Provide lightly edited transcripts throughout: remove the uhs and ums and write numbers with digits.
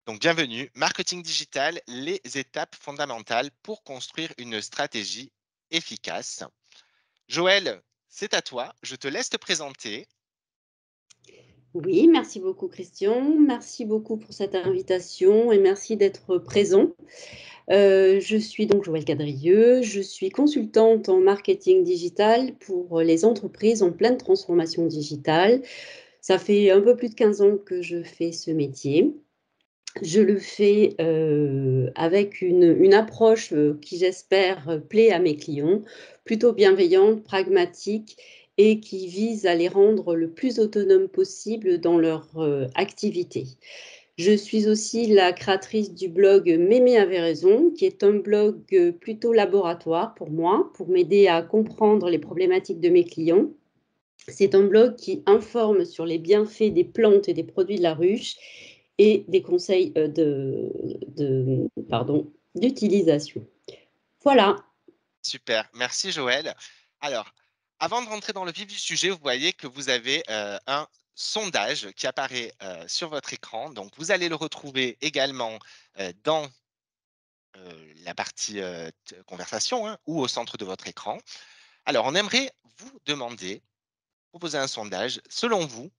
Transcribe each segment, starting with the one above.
Donc, bienvenue, marketing digital, les étapes fondamentales pour construire une stratégie efficace. Joël, c'est à toi, je te laisse te présenter. Oui, merci beaucoup Christian. Merci beaucoup pour cette invitation et merci d'être présent. Je suis donc Joëlle Cadrieux, je suis consultante en marketing digital pour les entreprises en pleine transformation digitale. Ça fait un peu plus de 15 ans que je fais ce métier. Je le fais avec une approche qui, j'espère, plaît à mes clients, plutôt bienveillante, pragmatique et qui vise à les rendre le plus autonomes possible dans leur activité. Je suis aussi la créatrice du blog Mémé avait raison, qui est un blog plutôt laboratoire pour moi, pour m'aider à comprendre les problématiques de mes clients. C'est un blog qui informe sur les bienfaits des plantes et des produits de la ruche et des conseils d'utilisation. Voilà. Super, merci Joël. Alors, avant de rentrer dans le vif du sujet, vous voyez que vous avez un sondage qui apparaît sur votre écran. Donc, vous allez le retrouver également dans la partie conversation, hein, ou au centre de votre écran. Alors, on aimerait vous demander, proposer un sondage. Selon vous,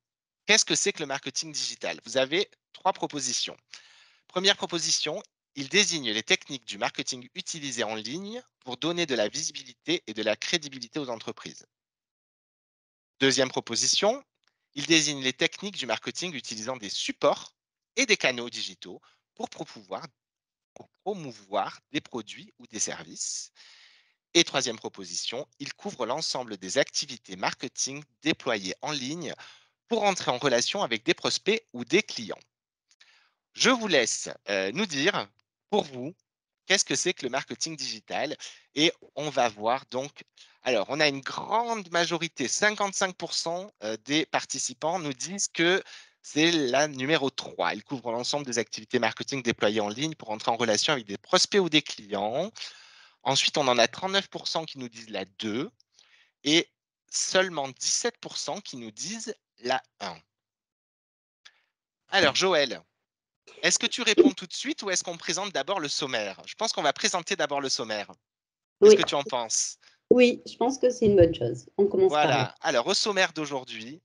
qu'est-ce que c'est que le marketing digital? Vous avez 3 propositions. Première proposition, il désigne les techniques du marketing utilisées en ligne pour donner de la visibilité et de la crédibilité aux entreprises. Deuxième proposition, il désigne les techniques du marketing utilisant des supports et des canaux digitaux pour promouvoir des produits ou des services. Et troisième proposition, il couvre l'ensemble des activités marketing déployées en ligne pour entrer en relation avec des prospects ou des clients. Je vous laisse nous dire, pour vous, qu'est-ce que c'est que le marketing digital? Et on va voir donc, alors on a une grande majorité, 55% des participants nous disent que c'est la numéro 3. Il couvre l'ensemble des activités marketing déployées en ligne pour entrer en relation avec des prospects ou des clients. Ensuite, on en a 39% qui nous disent la 2 et seulement 17% qui nous disent la 1. Alors Joël, est-ce que tu réponds tout de suite ou est-ce qu'on présente d'abord le sommaire? Je pense qu'on va présenter d'abord le sommaire. Qu'est-ce Oui, que tu en penses? oui, je pense que c'est une bonne chose. On commence par là. Voilà. Alors, au sommaire d'aujourd'hui,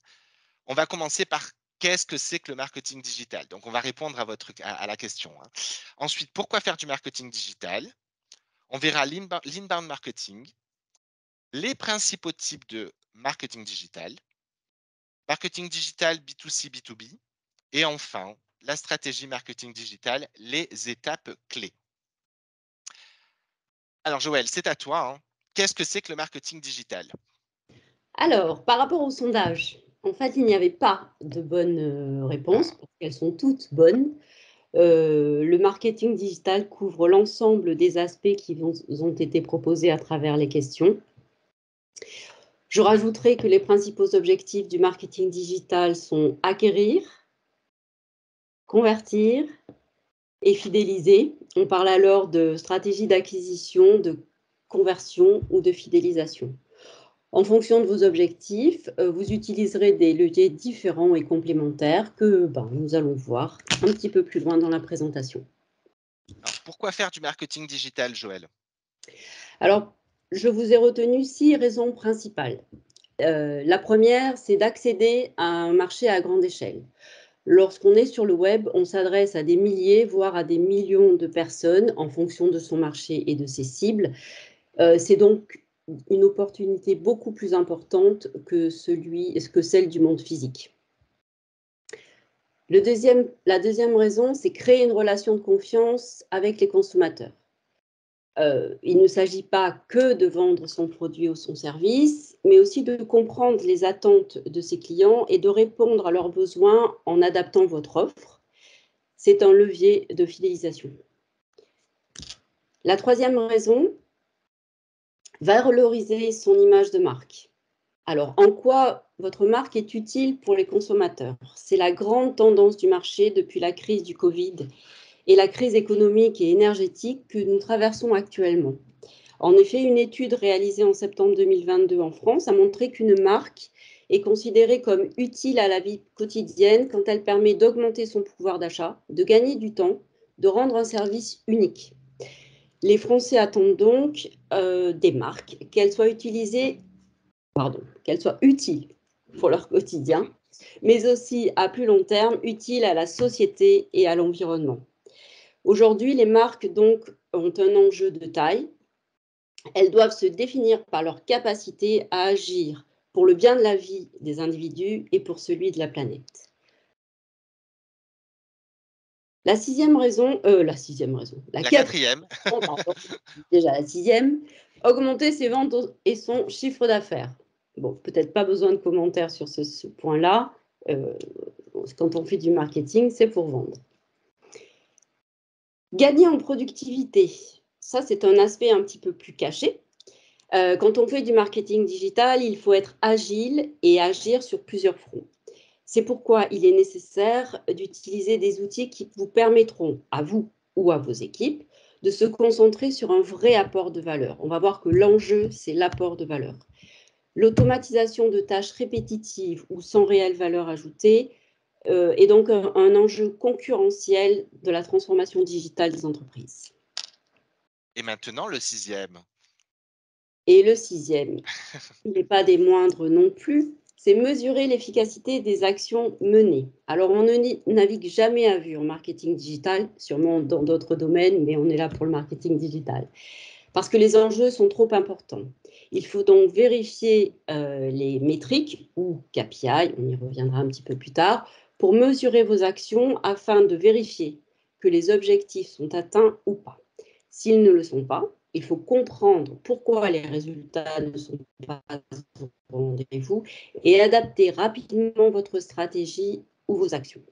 on va commencer par qu'est-ce que c'est que le marketing digital? Donc, on va répondre à la question, hein. Ensuite, pourquoi faire du marketing digital? On verra l'inbound marketing, les principaux types de marketing digital, marketing digital B2C, B2B, et enfin, la stratégie marketing digital, les étapes clés. Alors, Joël, c'est à toi, hein. Qu'est-ce que c'est que le marketing digital? Alors, par rapport au sondage, en fait, il n'y avait pas de bonnes réponses Ah, parce qu'elles sont toutes bonnes. Le marketing digital couvre l'ensemble des aspects qui ont été proposés à travers les questions. Je rajouterai que les principaux objectifs du marketing digital sont acquérir, convertir et fidéliser. On parle alors de stratégie d'acquisition, de conversion ou de fidélisation. En fonction de vos objectifs, vous utiliserez des leviers différents et complémentaires que nous allons voir un petit peu plus loin dans la présentation. alors, pourquoi faire du marketing digital, Joël? Alors, je vous ai retenu 6 raisons principales. La première, c'est d'accéder à un marché à grande échelle. Lorsqu'on est sur le web, on s'adresse à des milliers, voire à des millions de personnes en fonction de son marché et de ses cibles. C'est donc une opportunité beaucoup plus importante que celle du monde physique. La deuxième raison, c'est créer une relation de confiance avec les consommateurs. Il ne s'agit pas que de vendre son produit ou son service, mais aussi de comprendre les attentes de ses clients et de répondre à leurs besoins en adaptant votre offre. C'est un levier de fidélisation. La troisième raison, valoriser son image de marque. Alors, en quoi votre marque est utile pour les consommateurs? C'est la grande tendance du marché depuis la crise du Covid et la crise économique et énergétique que nous traversons actuellement. En effet, une étude réalisée en septembre 2022 en France a montré qu'une marque est considérée comme utile à la vie quotidienne quand elle permet d'augmenter son pouvoir d'achat, de gagner du temps, de rendre un service unique. Les Français attendent donc des marques, qu'elles soient utilisées, qu'elles soient utiles pour leur quotidien, mais aussi à plus long terme, utiles à la société et à l'environnement. Aujourd'hui, les marques donc ont un enjeu de taille. Elles doivent se définir par leur capacité à agir pour le bien de la vie des individus et pour celui de la planète. La La quatrième. pardon, déjà la sixième, augmenter ses ventes et son chiffre d'affaires. Bon, peut-être pas besoin de commentaires sur ce point-là. Quand on fait du marketing, c'est pour vendre. Gagner en productivité, ça c'est un aspect un petit peu plus caché. Quand on fait du marketing digital, il faut être agile et agir sur plusieurs fronts. C'est pourquoi il est nécessaire d'utiliser des outils qui vous permettront, à vous ou à vos équipes, de se concentrer sur un vrai apport de valeur. On va voir que l'enjeu, c'est l'apport de valeur. L'automatisation de tâches répétitives ou sans réelle valeur ajoutée est donc un enjeu concurrentiel de la transformation digitale des entreprises. Et maintenant, le sixième. Et le sixième, il n'est pas des moindres non plus, c'est mesurer l'efficacité des actions menées. Alors, on ne navigue jamais à vue en marketing digital, sûrement dans d'autres domaines, mais on est là pour le marketing digital, parce que les enjeux sont trop importants. Il faut donc vérifier les métriques ou KPI, on y reviendra un petit peu plus tard, pour mesurer vos actions afin de vérifier que les objectifs sont atteints ou pas. S'ils ne le sont pas, il faut comprendre pourquoi les résultats ne sont pas au rendez-vous et adapter rapidement votre stratégie ou vos actions.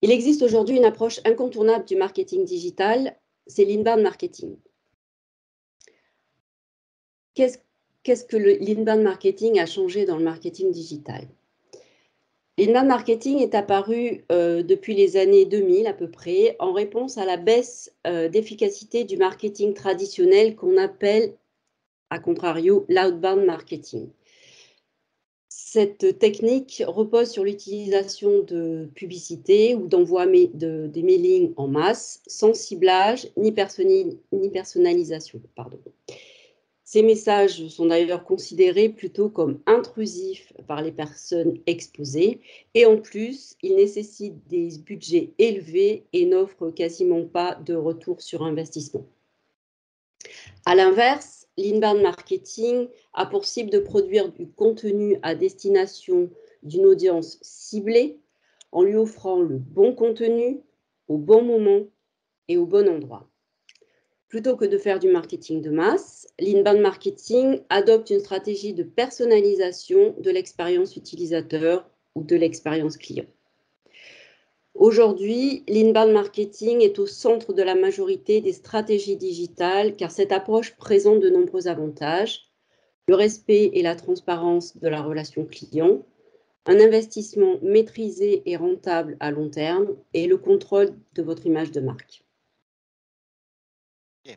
Il existe aujourd'hui une approche incontournable du marketing digital, c'est l'inbound marketing. Qu'est-ce que l'inbound marketing a changé dans le marketing digital? L'inbound marketing est apparu depuis les années 2000 à peu près en réponse à la baisse d'efficacité du marketing traditionnel qu'on appelle, à contrario, l'outbound marketing. Cette technique repose sur l'utilisation de publicités ou d'envoi des mailings en masse, sans ciblage ni personnalisation. Ces messages sont d'ailleurs considérés plutôt comme intrusifs par les personnes exposées et en plus, ils nécessitent des budgets élevés et n'offrent quasiment pas de retour sur investissement. À l'inverse, l'inbound marketing a pour cible de produire du contenu à destination d'une audience ciblée en lui offrant le bon contenu au bon moment et au bon endroit. Plutôt que de faire du marketing de masse, l'inbound marketing adopte une stratégie de personnalisation de l'expérience utilisateur ou de l'expérience client. Aujourd'hui, l'inbound marketing est au centre de la majorité des stratégies digitales car cette approche présente de nombreux avantages, le respect et la transparence de la relation client, un investissement maîtrisé et rentable à long terme et le contrôle de votre image de marque. Ok.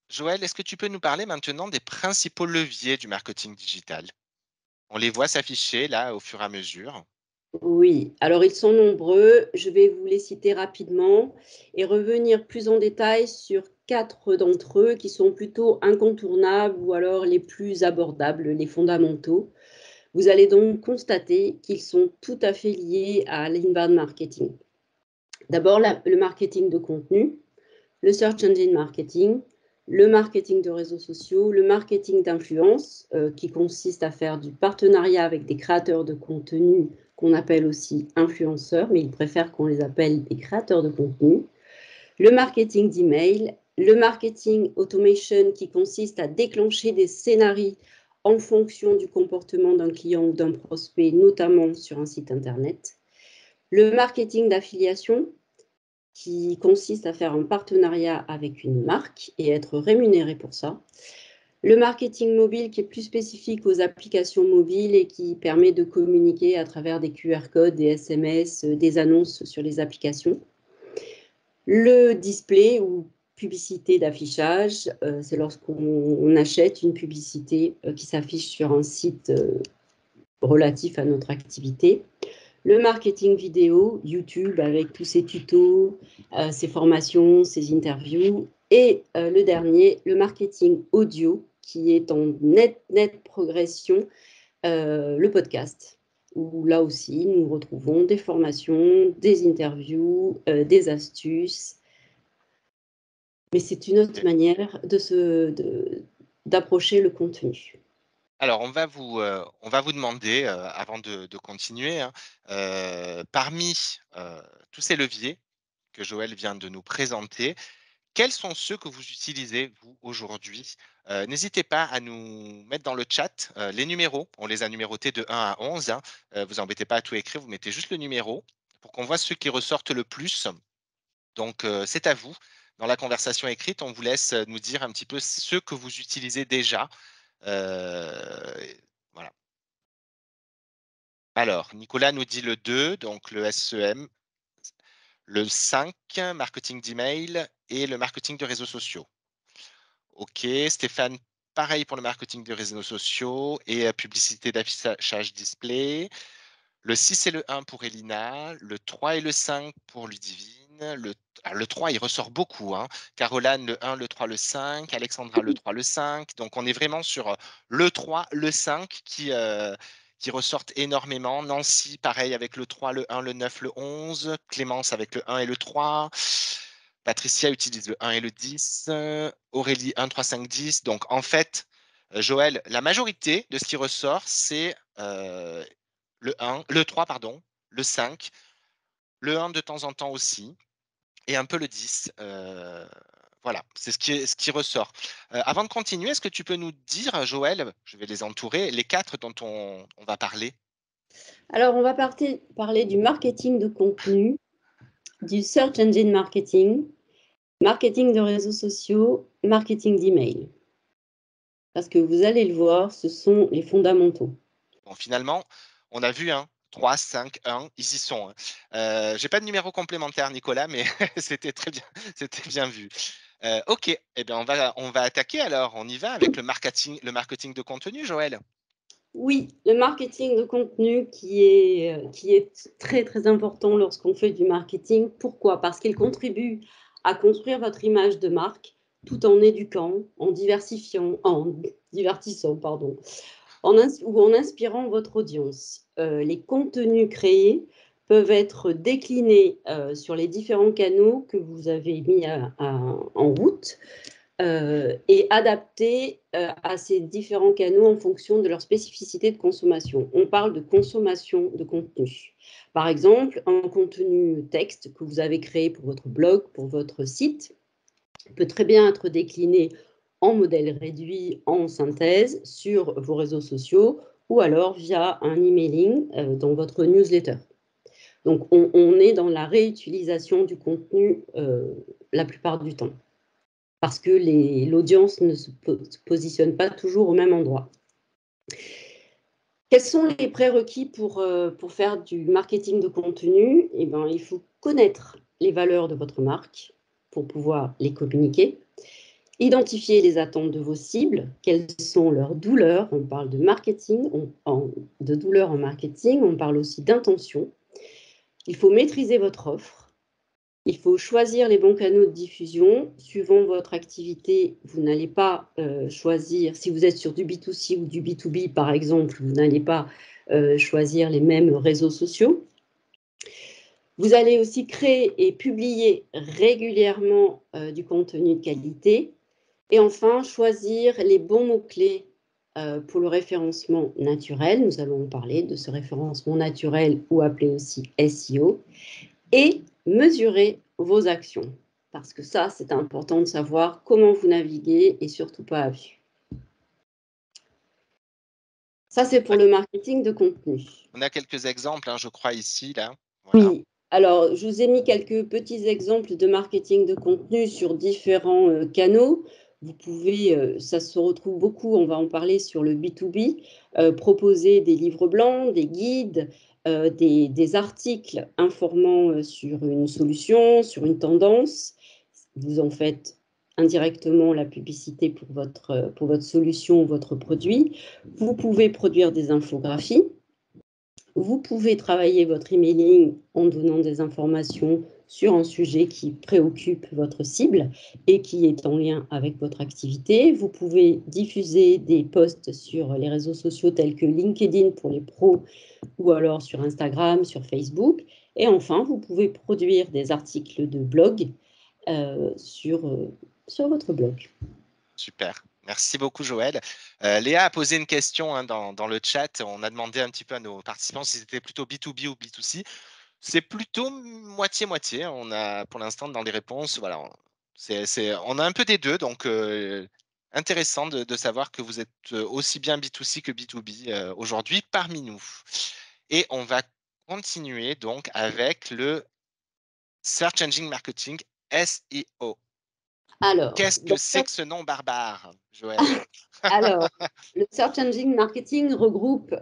Joël, est-ce que tu peux nous parler maintenant des principaux leviers du marketing digital? On les voit s'afficher là au fur et à mesure. Oui, alors ils sont nombreux. Je vais vous les citer rapidement et revenir plus en détail sur 4 d'entre eux qui sont plutôt incontournables ou alors les plus abordables, les fondamentaux. Vous allez donc constater qu'ils sont tout à fait liés à l'inbound marketing. D'abord, le marketing de contenu, le search engine marketing, le marketing de réseaux sociaux, le marketing d'influence, qui consiste à faire du partenariat avec des créateurs de contenu qu'on appelle aussi influenceurs, mais ils préfèrent qu'on les appelle des créateurs de contenu, le marketing d'email, le marketing automation qui consiste à déclencher des scénarios en fonction du comportement d'un client ou d'un prospect, notamment sur un site internet, le marketing d'affiliation qui consiste à faire un partenariat avec une marque et être rémunéré pour ça. Le marketing mobile qui est plus spécifique aux applications mobiles et qui permet de communiquer à travers des QR codes, des SMS, des annonces sur les applications. Le display ou publicité d'affichage, c'est lorsqu'on achète une publicité qui s'affiche sur un site relatif à notre activité. Le marketing vidéo, YouTube avec tous ses tutos, ses formations, ses interviews. Et le dernier, le marketing audio, qui est en nette progression, le podcast, où là aussi, nous retrouvons des formations, des interviews, des astuces. Mais c'est une autre manière d'approcher le contenu. Alors, on va vous demander, avant de continuer, hein, parmi, tous ces leviers que Joël vient de nous présenter, quels sont ceux que vous utilisez, vous, aujourd'hui? N'hésitez pas à nous mettre dans le chat, les numéros. On les a numérotés de 1 à 11, hein. Vous embêtez pas à tout écrire, vous mettez juste le numéro pour qu'on voit ceux qui ressortent le plus. Donc, c'est à vous. Dans la conversation écrite, on vous laisse, nous dire un petit peu ceux que vous utilisez déjà. Voilà. Alors, Nicolas nous dit le 2, donc le SEM, le 5, marketing d'email et le marketing de réseaux sociaux. OK, Stéphane, pareil pour le marketing de réseaux sociaux et publicité d'affichage display. Le 6 et le 1 pour Elina, le 3 et le 5 pour Ludivine, le 3, il ressort beaucoup, hein. Caroline, le 1, le 3, le 5, Alexandra, le 3, le 5. Donc, on est vraiment sur le 3, le 5 qui ressortent énormément. Nancy, pareil, avec le 3, le 1, le 9, le 11. Clémence avec le 1 et le 3. Patricia utilise le 1 et le 10. Aurélie, 1, 3, 5, 10. Donc, en fait, Joël, la majorité de ce qui ressort, c'est le 1, le 3, pardon, le 5, le 1 de temps en temps aussi, et un peu le 10. Voilà, c'est ce qui ressort. Avant de continuer, est-ce que tu peux nous dire, Joël, je vais les entourer, les 4 dont on va parler? Alors, on va parler du marketing de contenu, du search engine marketing, marketing de réseaux sociaux, marketing d'email. Parce que vous allez le voir, ce sont les fondamentaux. Bon, finalement, on a vu, hein, 3, 5, 1, ils y sont, hein. J'ai pas de numéro complémentaire, Nicolas, mais c'était très bien, c'était bien vu. OK, eh bien, on va attaquer alors. On y va avec le marketing de contenu, Joël? Oui, le marketing de contenu qui est très, très important lorsqu'on fait du marketing. Pourquoi? Parce qu'il contribue à construire votre image de marque tout en éduquant, en divertissant, pardon, ou en inspirant votre audience. Les contenus créés peuvent être déclinés sur les différents canaux que vous avez mis en route et adaptés à ces différents canaux en fonction de leur spécificité de consommation. On parle de consommation de contenu. Par exemple, un contenu texte que vous avez créé pour votre blog, pour votre site, peut très bien être décliné en modèle réduit, en synthèse, sur vos réseaux sociaux ou alors via un emailing dans votre newsletter. Donc, on est dans la réutilisation du contenu la plupart du temps parce que l'audience ne se positionne pas toujours au même endroit. Quels sont les prérequis pour faire du marketing de contenu? Eh bien, il faut connaître les valeurs de votre marque pour pouvoir les communiquer. Identifier les attentes de vos cibles, quelles sont leurs douleurs. On parle de marketing, de douleurs en marketing, on parle aussi d'intention. Il faut maîtriser votre offre. Il faut choisir les bons canaux de diffusion. Suivant votre activité, vous n'allez pas choisir, si vous êtes sur du B2C ou du B2B par exemple, vous n'allez pas choisir les mêmes réseaux sociaux. Vous allez aussi créer et publier régulièrement du contenu de qualité. Et enfin, choisir les bons mots-clés pour le référencement naturel. Nous allons parler de ce référencement naturel ou appelé aussi SEO. Et mesurer vos actions. Parce que ça, c'est important de savoir comment vous naviguez et surtout pas à vue. Ça, c'est pour Ouais. le marketing de contenu. On a quelques exemples, hein, je crois, ici, là. Voilà. Oui, alors je vous ai mis quelques petits exemples de marketing de contenu sur différents canaux. Vous pouvez, ça se retrouve beaucoup, on va en parler sur le B2B, proposer des livres blancs, des guides, des articles informant sur une solution, sur une tendance. Vous en faites indirectement la publicité pour votre solution ou votre produit. Vous pouvez produire des infographies. Vous pouvez travailler votre emailing en donnant des informations sur un sujet qui préoccupe votre cible et qui est en lien avec votre activité. Vous pouvez diffuser des posts sur les réseaux sociaux tels que LinkedIn pour les pros ou alors sur Instagram, sur Facebook. Et enfin, vous pouvez produire des articles de blog sur votre blog. Super. Merci beaucoup, Joël. Léa a posé une question hein, dans le chat. On a demandé un petit peu à nos participants si c'était plutôt B2B ou B2C. C'est plutôt moitié-moitié. On a pour l'instant dans les réponses, voilà, on a un peu des deux. Donc, intéressant de savoir que vous êtes aussi bien B2C que B2B aujourd'hui parmi nous. Et on va continuer donc avec le Search Engine Marketing, SEO. Alors, Qu'est-ce que c'est que ce nom barbare, Joël? alors, le Search Engine Marketing regroupe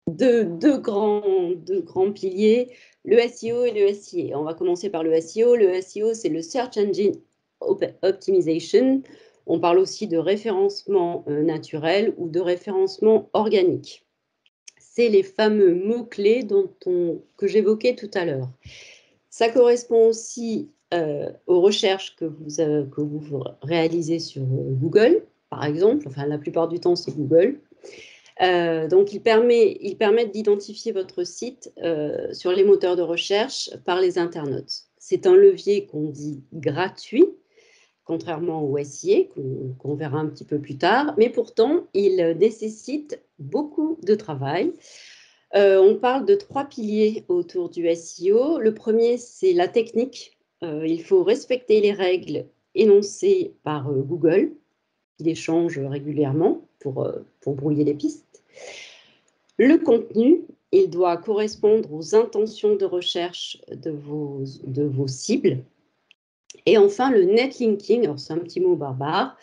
deux grands piliers, le SEO et le SIA. On va commencer par le SEO. Le SEO, c'est le Search Engine Optimization. On parle aussi de référencement naturel ou de référencement organique. C'est les fameux mots-clés que j'évoquais tout à l'heure. Ça correspond aussi aux recherches que vous réalisez sur Google, par exemple. Enfin, la plupart du temps, c'est Google. Donc, ils permettent d'identifier votre site sur les moteurs de recherche par les internautes. C'est un levier qu'on dit gratuit, contrairement au SIA, qu'on verra un petit peu plus tard, mais pourtant, il nécessite beaucoup de travail. On parle de 3 piliers autour du SEO. Le premier, c'est la technique. Il faut respecter les règles énoncées par Google. Il échange régulièrement pour brouiller les pistes. Le contenu, il doit correspondre aux intentions de recherche de vos cibles. Et enfin, le netlinking, alors c'est un petit mot barbare,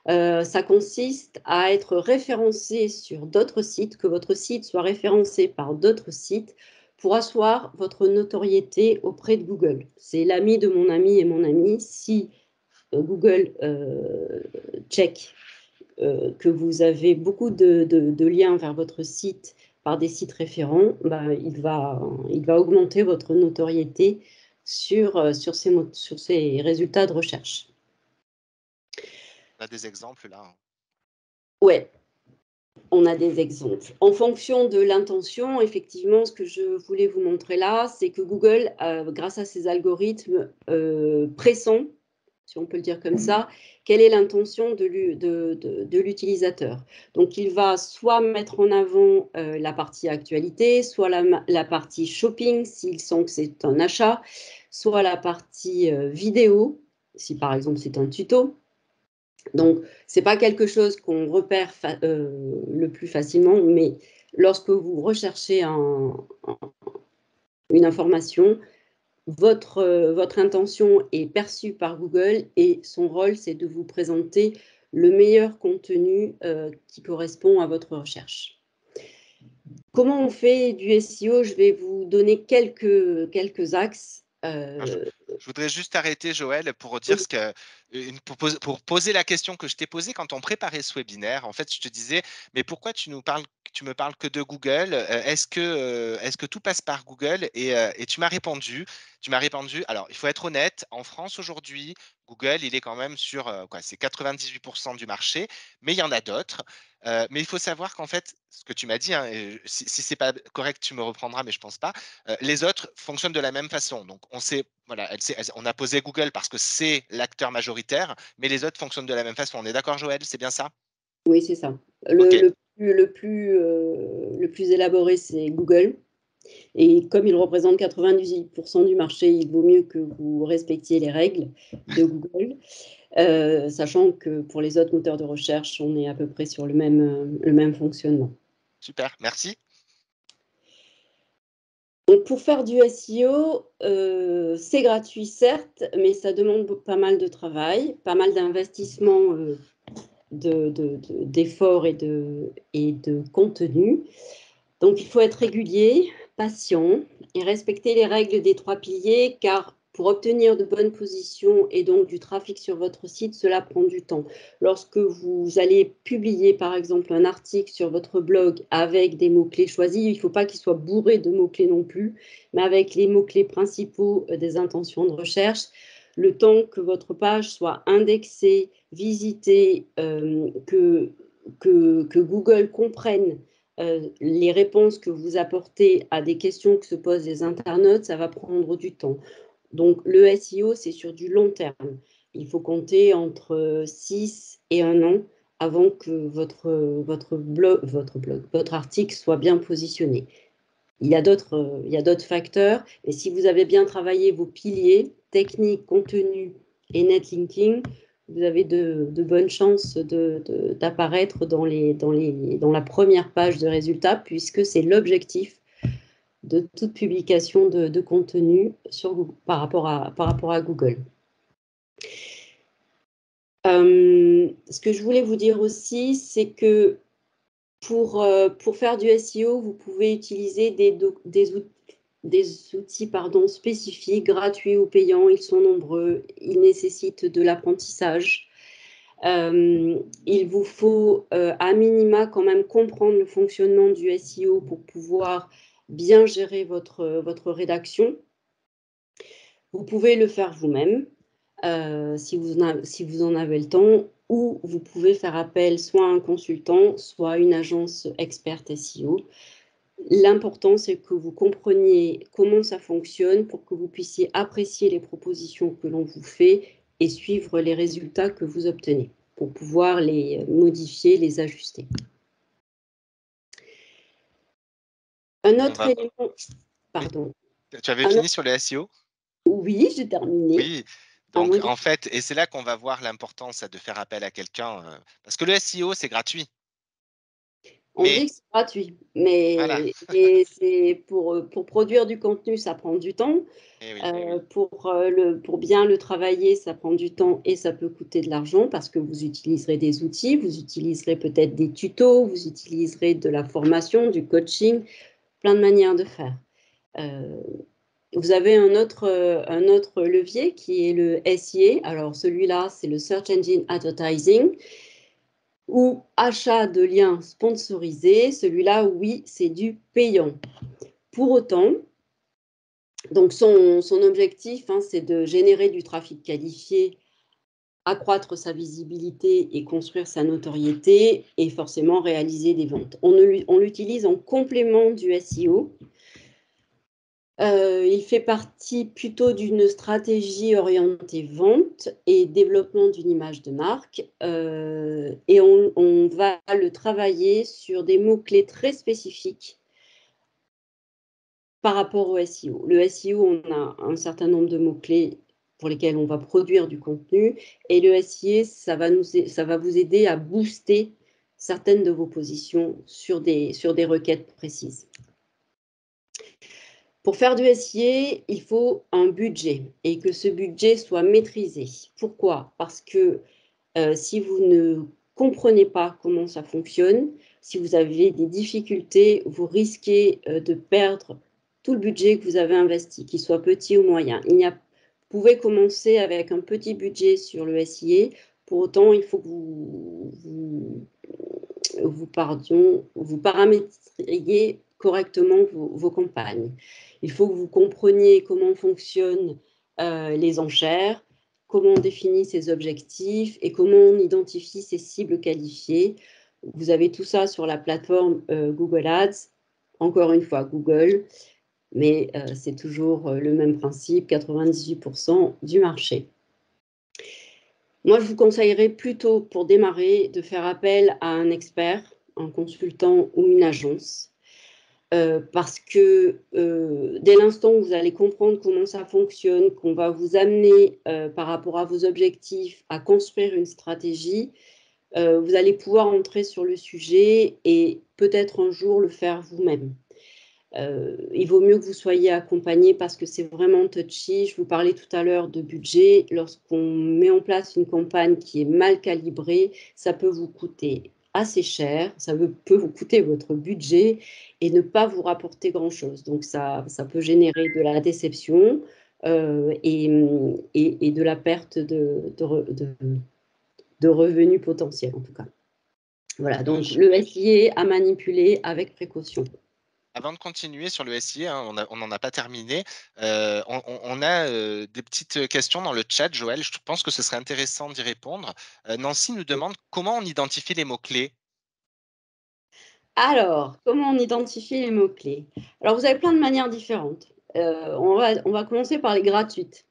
ça consiste à être référencé sur d'autres sites, que votre site soit référencé par d'autres sites pour asseoir votre notoriété auprès de Google. C'est l'ami de mon ami et mon ami. Si Google check que vous avez beaucoup de liens vers votre site par des sites référents, bah, il va augmenter votre notoriété sur ces résultats de recherche. On a des exemples là. Ouais, on a des exemples. En fonction de l'intention, effectivement, ce que je voulais vous montrer là, c'est que Google, grâce à ses algorithmes, pressent, si on peut le dire comme ça, quelle est l'intention de l'utilisateur. Donc, il va soit mettre en avant la partie actualité, soit la partie shopping, s'il sent que c'est un achat, soit la partie vidéo, si par exemple c'est un tuto. Donc, ce n'est pas quelque chose qu'on repère le plus facilement, mais lorsque vous recherchez une information, votre intention est perçue par Google et son rôle, c'est de vous présenter le meilleur contenu qui correspond à votre recherche. Comment on fait du SEO? Je vais vous donner quelques axes. Je voudrais juste arrêter, Joël, pour dire pour poser la question que je t'ai posée quand on préparait ce webinaire. En fait, je te disais, mais pourquoi tu me parles que de Google? Est-ce que tout passe par Google? Et tu m'as répondu. Alors, il faut être honnête, en France aujourd'hui, Google, il est quand même sur c'est 98% du marché, mais il y en a d'autres. Mais il faut savoir qu'en fait, ce que tu m'as dit, hein, et si ce n'est pas correct, tu me reprendras, mais je ne pense pas. Les autres fonctionnent de la même façon. Donc, on sait, voilà, on a posé Google parce que c'est l'acteur majoritaire, mais les autres fonctionnent de la même façon. On est d'accord, Joël? C'est bien ça? Oui, c'est ça. OK. Le plus élaboré, c'est Google. Et comme il représente 98% du marché, il vaut mieux que vous respectiez les règles de Google, sachant que pour les autres moteurs de recherche, on est à peu près sur le même fonctionnement. Super, merci. Donc pour faire du SEO, c'est gratuit certes, mais ça demande pas mal de travail, pas mal d'investissement d'efforts et de contenu. Donc il faut être régulier, patient et respecter les règles des 3 piliers, car Pour obtenir de bonnes positions et donc du trafic sur votre site, cela prend du temps. Lorsque vous allez publier, par exemple, un article sur votre blog avec des mots-clés choisis, il ne faut pas qu'il soit bourré de mots-clés non plus, mais avec les mots-clés principaux des intentions de recherche, le temps que votre page soit indexée, visitée, que Google comprenne les réponses que vous apportez à des questions que se posent les internautes, ça va prendre du temps. Donc, le SEO, c'est sur du long terme. Il faut compter entre 6 et 1 an avant que votre article soit bien positionné. Il y a d'autres facteurs, mais si vous avez bien travaillé vos piliers, technique, contenu et netlinking, vous avez de bonnes chances d'apparaître dans la première page de résultats, puisque c'est l'objectif de toute publication de contenu par rapport à Google. Ce que je voulais vous dire aussi, c'est que pour faire du SEO, vous pouvez utiliser des outils spécifiques, gratuits ou payants. Ils sont nombreux, ils nécessitent de l'apprentissage. Il vous faut à minima quand même comprendre le fonctionnement du SEO pour pouvoir bien gérer votre rédaction. Vous pouvez le faire vous-même si vous en avez le temps, ou vous pouvez faire appel soit à un consultant, soit à une agence experte SEO. L'important, c'est que vous compreniez comment ça fonctionne pour que vous puissiez apprécier les propositions que l'on vous fait et suivre les résultats que vous obtenez pour pouvoir les modifier, les ajuster. Un autre élément, pardon. Tu avais fini sur le SEO? Oui, j'ai terminé. Oui, donc en fait, et c'est là qu'on va voir l'importance de faire appel à quelqu'un, parce que le SEO, c'est gratuit. On Mais dit que c'est gratuit, voilà, c'est pour produire du contenu, ça prend du temps. et oui, Pour bien le travailler, ça prend du temps et ça peut coûter de l'argent parce que vous utiliserez des outils, vous utiliserez peut-être des tutos, vous utiliserez de la formation, du coaching, plein de manières de faire. Vous avez un autre levier qui est le SEA. Alors celui-là, c'est le Search Engine Advertising ou achat de liens sponsorisés. Celui-là, oui, c'est du payant. Pour autant, donc son objectif, c'est de générer du trafic qualifié, accroître sa visibilité et construire sa notoriété et forcément réaliser des ventes. On l'utilise en complément du SEO. Il fait partie plutôt d'une stratégie orientée vente et développement d'une image de marque. Et on va le travailler sur des mots-clés très spécifiques par rapport au SEO. Le SEO, on a un certain nombre de mots-clés pour lesquels on va produire du contenu. Et le SEO, ça va vous aider à booster certaines de vos positions sur des requêtes précises. Pour faire du SEO, il faut un budget et que ce budget soit maîtrisé. Pourquoi? Parce que si vous ne comprenez pas comment ça fonctionne, si vous avez des difficultés, vous risquez de perdre tout le budget que vous avez investi, qu'il soit petit ou moyen. Vous pouvez commencer avec un petit budget sur le SEO. Pour autant, il faut que vous paramétriez correctement vos campagnes. Il faut que vous compreniez comment fonctionnent les enchères, comment on définit ses objectifs et comment on identifie ses cibles qualifiées. Vous avez tout ça sur la plateforme Google Ads. Encore une fois, Google, mais c'est toujours le même principe, 98% du marché. Moi, je vous conseillerais plutôt, pour démarrer, de faire appel à un expert, un consultant ou une agence. Parce que dès l'instant où vous allez comprendre comment ça fonctionne, qu'on va vous amener par rapport à vos objectifs à construire une stratégie, vous allez pouvoir entrer sur le sujet et peut-être un jour le faire vous-même. Il vaut mieux que vous soyez accompagné parce que c'est vraiment touchy. Je vous parlais tout à l'heure de budget. Lorsqu'on met en place une campagne qui est mal calibrée, ça peut vous coûter assez cher, ça peut vous coûter votre budget et ne pas vous rapporter grand-chose. Donc ça peut générer de la déception, et de la perte de revenus potentiels, en tout cas. Voilà, donc le SIA à manipuler avec précaution. Avant de continuer sur le SIA, hein, on n'en a pas terminé. On a des petites questions dans le chat, Joël. Je pense que ce serait intéressant d'y répondre. Nancy nous demande comment on identifie les mots-clés. Alors, comment on identifie les mots-clés? Alors, vous avez plein de manières différentes. On va commencer par les gratuites.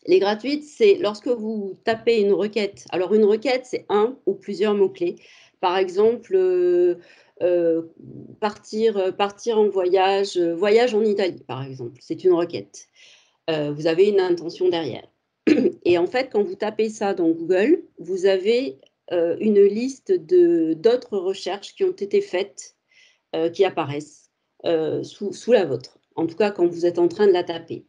Les gratuites, c'est lorsque vous tapez une requête. Alors, une requête, c'est un ou plusieurs mots-clés. Par exemple, partir en voyage, voyage en Italie, par exemple. C'est une requête. Vous avez une intention derrière. Et en fait, quand vous tapez ça dans Google, vous avez une liste d'autres recherches qui ont été faites, qui apparaissent sous la vôtre. En tout cas, quand vous êtes en train de la taper.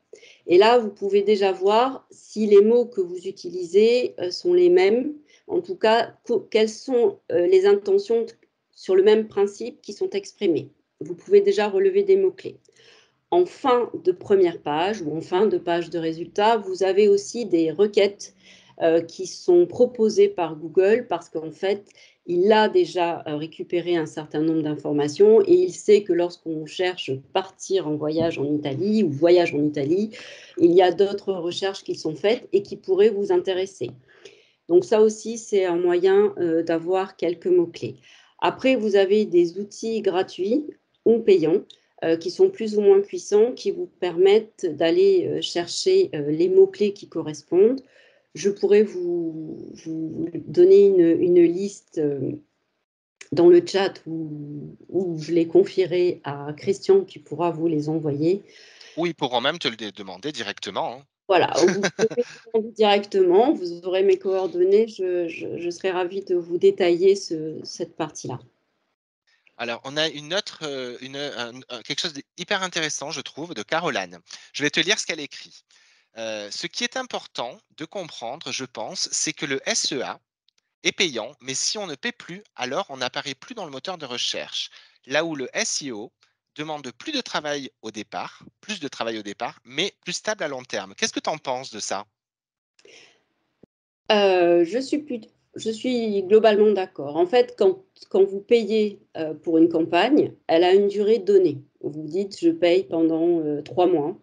Et là, vous pouvez déjà voir si les mots que vous utilisez sont les mêmes. En tout cas, quelles sont les intentions sur le même principe qui sont exprimées. Vous pouvez déjà relever des mots-clés. En fin de première page ou en fin de page de résultats, vous avez aussi des requêtes qui sont proposées par Google parce qu'en fait, il a déjà récupéré un certain nombre d'informations et il sait que lorsqu'on cherche partir en voyage en Italie ou voyage en Italie, il y a d'autres recherches qui sont faites et qui pourraient vous intéresser. Donc ça aussi, c'est un moyen d'avoir quelques mots-clés. Après, vous avez des outils gratuits ou payants qui sont plus ou moins puissants, qui vous permettent d'aller chercher les mots-clés qui correspondent. Je pourrais vous donner une liste dans le chat où je les confierai à Christian qui pourra vous les envoyer. Ou ils pourront même te le demander directement, hein. Voilà, vous pouvez demander directement, vous aurez mes coordonnées, je serai ravie de vous détailler cette partie-là. Alors, on a une autre, quelque chose d'hyper intéressant, je trouve, de Caroline. Je vais te lire ce qu'elle écrit. Ce qui est important de comprendre, je pense, c'est que le SEA est payant, mais si on ne paie plus, alors on n'apparaît plus dans le moteur de recherche. Là où le SEO demande plus de travail au départ, mais plus stable à long terme. Qu'est-ce que tu en penses de ça? Je suis globalement d'accord. En fait, quand vous payez pour une campagne, elle a une durée donnée. Vous dites, je paye pendant 3 mois.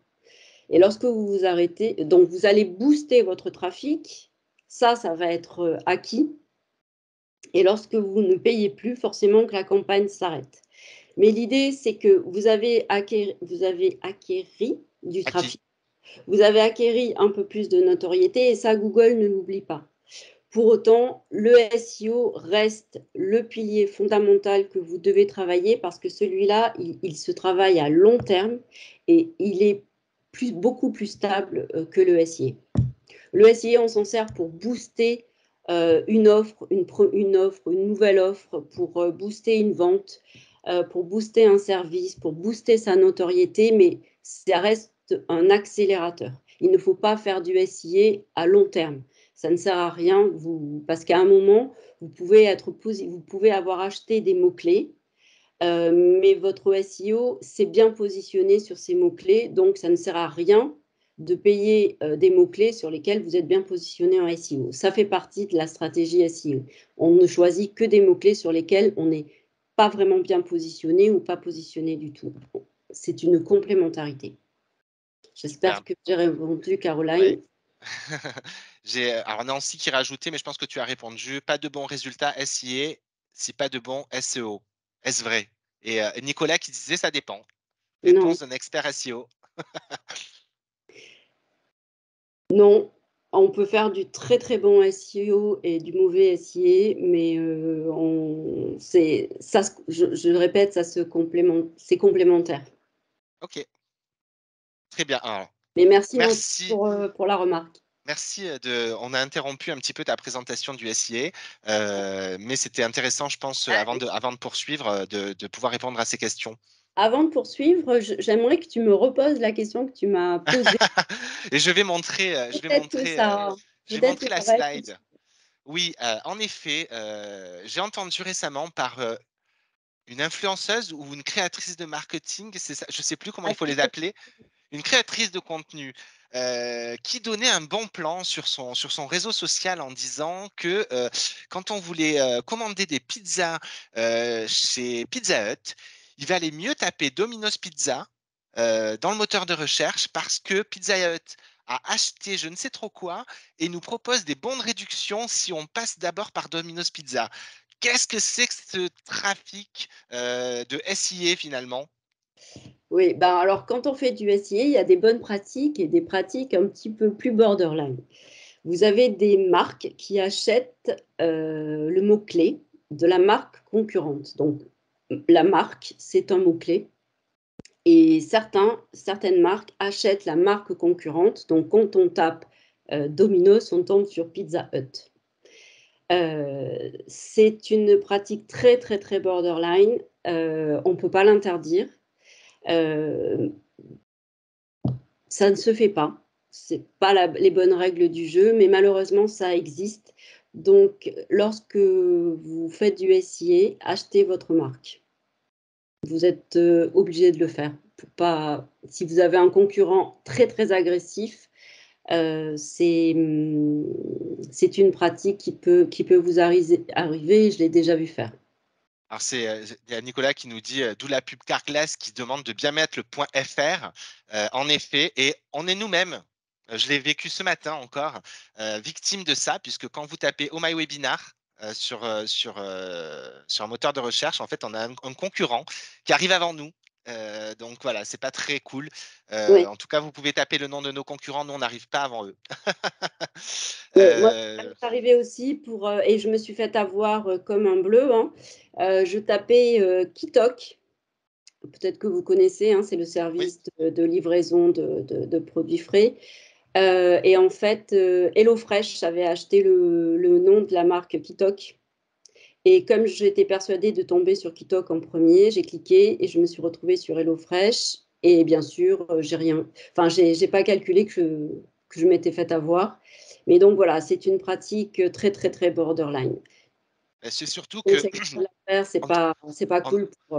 Et lorsque vous vous arrêtez, donc vous allez booster votre trafic, ça va être acquis. Et lorsque vous ne payez plus, forcément que la campagne s'arrête. Mais l'idée, c'est que vous avez acquéri du Acquis. trafic, vous avez acquéri un peu plus de notoriété et ça, Google ne l'oublie pas. Pour autant, le SEO reste le pilier fondamental que vous devez travailler parce que celui-là, il se travaille à long terme et il est beaucoup plus stable que le SIA. Le SIA, on s'en sert pour booster une offre, une nouvelle offre, pour booster une vente, pour booster un service, pour booster sa notoriété, mais ça reste un accélérateur. Il ne faut pas faire du SIA à long terme. Ça ne sert à rien, parce qu'à un moment, vous pouvez avoir acheté des mots-clés, mais votre SEO s'est bien positionné sur ces mots-clés, donc ça ne sert à rien de payer des mots-clés sur lesquels vous êtes bien positionné en SEO. Ça fait partie de la stratégie SEO. On ne choisit que des mots-clés sur lesquels on n'est pas vraiment bien positionné ou pas positionné du tout. C'est une complémentarité. Super. J'espère que j'ai répondu, Ouais. Caroline. J'ai alors Nancy qui rajoutait, mais je pense que tu as répondu: «Pas de bons résultats SIA si pas de bons SEO». Est-ce vrai? Et Nicolas qui disait: «Ça dépend». Non, Réponse d'un expert SEO. non. On peut faire du très très bon SEO et du mauvais SIA, mais je le répète, c'est complémentaire. OK, très bien. Alors, Mais merci Nancy merci pour la remarque. merci, on a interrompu un petit peu ta présentation du SIA, mais c'était intéressant, je pense, avant de poursuivre, de pouvoir répondre à ces questions. Avant de poursuivre, j'aimerais que tu me reposes la question que tu m'as posée. Et je vais montrer, Peut-être que ça, je vais peut-être que montrer la ça va être utile. slide. Oui, en effet, j'ai entendu récemment par, une influenceuse ou une créatrice de marketing, c'est ça, je sais plus comment Ah, il faut si, les appeler. une créatrice de contenu, qui donnait un bon plan sur son réseau social en disant que, quand on voulait, commander des pizzas, chez Pizza Hut, il valait mieux taper Domino's Pizza, dans le moteur de recherche parce que Pizza Hut a acheté je ne sais trop quoi et nous propose des bons de réduction si on passe d'abord par Domino's Pizza. Qu'est-ce que c'est que ce trafic, de SIA finalement? Oui, ben, alors quand on fait du SIA, il y a des bonnes pratiques et des pratiques un petit peu plus borderline. Vous avez des marques qui achètent, le mot-clé de la marque concurrente. Donc la marque, c'est un mot-clé et certaines marques achètent la marque concurrente. Donc quand on tape, Domino's, on tombe sur Pizza Hut. C'est une pratique très, très, très borderline, on ne peut pas l'interdire. Ça ne se fait pas. C'est pas les bonnes règles du jeu, mais malheureusement, ça existe. Donc, lorsque vous faites du SIA, achetez votre marque. Vous êtes obligé de le faire. Pour pas, si vous avez un concurrent très, très agressif, c'est une pratique qui peut vous arriver. Je l'ai déjà vu faire. Alors c'est, il y a Nicolas qui nous dit, d'où la pub Carglass qui demande de bien mettre le point .fr. En effet et on est nous-mêmes, je l'ai vécu ce matin encore, victime de ça puisque quand vous tapez «Oh my webinar», sur un moteur de recherche, en fait, on a un concurrent qui arrive avant nous. Donc voilà, c'est pas très cool. Oui. En tout cas, vous pouvez taper le nom de nos concurrents, nous on n'arrive pas avant eux. Ouais, moi, ça Heu, m'est arrivé aussi et je me suis fait avoir, comme un bleu, hein. Je tapais, Kitok, peut-être que vous connaissez, hein, c'est le oui, service de livraison de produits frais. Et en fait, HelloFresh avait acheté le nom de la marque Kitok et comme j'étais persuadée de tomber sur Kitok en premier, j'ai cliqué et je me suis retrouvée sur HelloFresh et bien sûr, j'ai pas calculé que je m'étais fait avoir. Mais donc voilà, c'est une pratique, très, très, très borderline. c'est surtout que Conseil de la faire, en c'est pas en cool pour,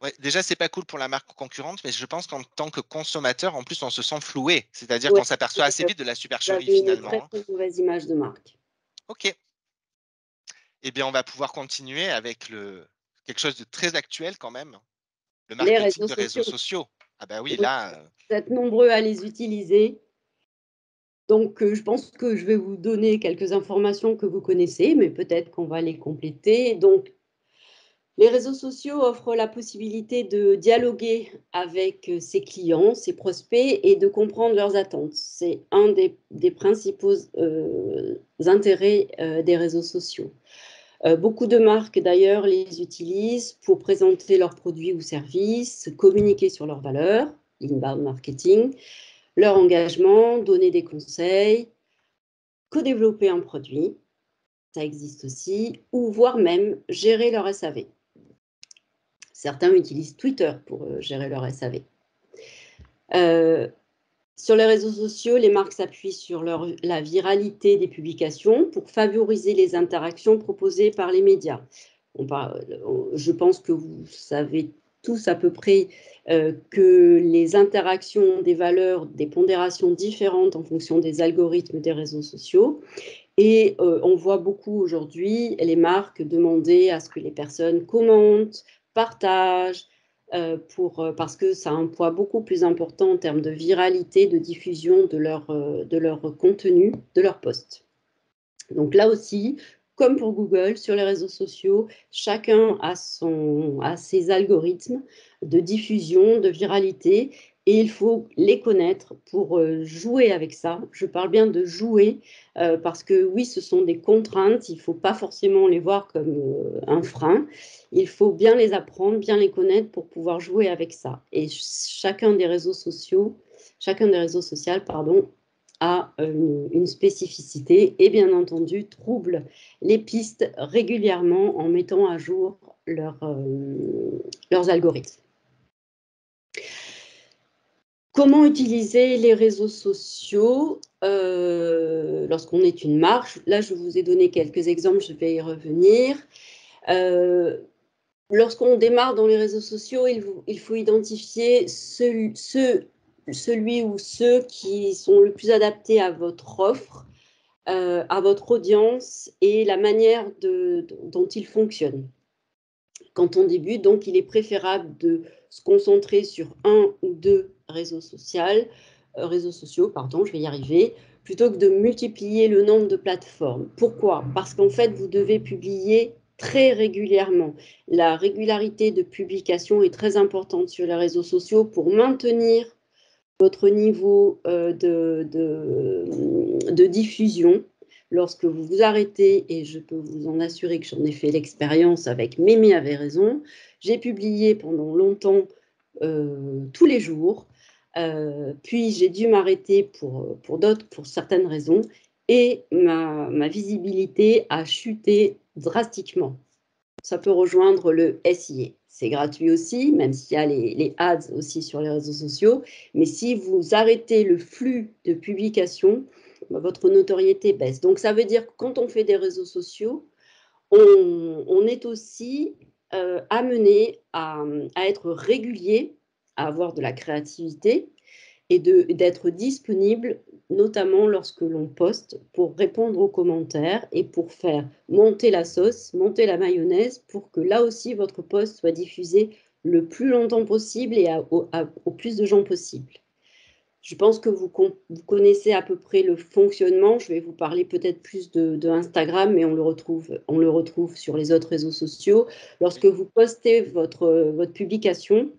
ouais, déjà, c'est pas cool pour la marque concurrente, mais je pense qu'en tant que consommateur, en plus, on se sent floué. C'est-à-dire ouais, qu'on s'aperçoit assez vite de la vous supercherie avez une très, finalement, hein. très mauvaise image de marque. OK. Eh bien, on va pouvoir continuer avec quelque chose de très actuel quand même, le Les marketing réseaux de réseaux sociaux, sociaux. Ah bah oui, oui, là, vous êtes nombreux à les utiliser. Donc, je pense que je vais vous donner quelques informations que vous connaissez, mais peut-être qu'on va les compléter. Donc, les réseaux sociaux offrent la possibilité de dialoguer avec ses clients, ses prospects et de comprendre leurs attentes. C'est un des principaux intérêts des réseaux sociaux. Beaucoup de marques, d'ailleurs, les utilisent pour présenter leurs produits ou services, communiquer sur leurs valeurs, inbound marketing, leur engagement, donner des conseils, co-développer un produit, ça existe aussi, ou voire même gérer leur SAV. Certains utilisent Twitter pour gérer leur SAV. Sur les réseaux sociaux, les marques s'appuient sur la viralité des publications pour favoriser les interactions proposées par les médias. Je pense que vous savez tous à peu près que les interactions ont des valeurs, des pondérations différentes en fonction des algorithmes des réseaux sociaux. Et on voit beaucoup aujourd'hui les marques demander à ce que les personnes commentent, partagent, parce que ça a un poids beaucoup plus important en termes de viralité, de diffusion de leur contenu, de leur post. Donc là aussi, comme pour Google, sur les réseaux sociaux, chacun a ses algorithmes de diffusion, de viralité, et il faut les connaître pour jouer avec ça. Je parle bien de jouer, parce que oui, ce sont des contraintes, il ne faut pas forcément les voir comme un frein. Il faut bien les apprendre, bien les connaître pour pouvoir jouer avec ça. Et chacun des réseaux sociaux, pardon, a une spécificité et bien entendu trouble les pistes régulièrement en mettant à jour leurs algorithmes. Comment utiliser les réseaux sociaux lorsqu'on est une marque? Là, je vous ai donné quelques exemples, je vais y revenir. Lorsqu'on démarre dans les réseaux sociaux, il faut identifier ceux celui ou ceux qui sont le plus adaptés à votre offre, à votre audience et la manière dont ils fonctionnent. Quand on débute, donc, il est préférable de se concentrer sur un ou deux réseaux sociaux, pardon, je vais y arriver, plutôt que de multiplier le nombre de plateformes. Pourquoi? Parce qu'en fait, vous devez publier très régulièrement. La régularité de publication est très importante sur les réseaux sociaux pour maintenir votre niveau de diffusion. Lorsque vous vous arrêtez, et je peux vous en assurer que j'en ai fait l'expérience avec Mémé avait raison, j'ai publié pendant longtemps tous les jours, puis j'ai dû m'arrêter pour certaines raisons, et ma visibilité a chuté drastiquement. Ça peut rejoindre le SIA. C'est gratuit aussi, même s'il y a les ads aussi sur les réseaux sociaux. Mais si vous arrêtez le flux de publication, votre notoriété baisse. Donc, ça veut dire que quand on fait des réseaux sociaux, on est aussi amené à être régulier, à avoir de la créativité et d'être disponible, notamment lorsque l'on poste, pour répondre aux commentaires et pour faire monter la sauce, monter la mayonnaise, pour que là aussi votre post soit diffusé le plus longtemps possible et au plus de gens possible. Je pense que vous connaissez à peu près le fonctionnement. Je vais vous parler peut-être plus de Instagram, mais on le retrouve sur les autres réseaux sociaux. Lorsque vous postez votre publication,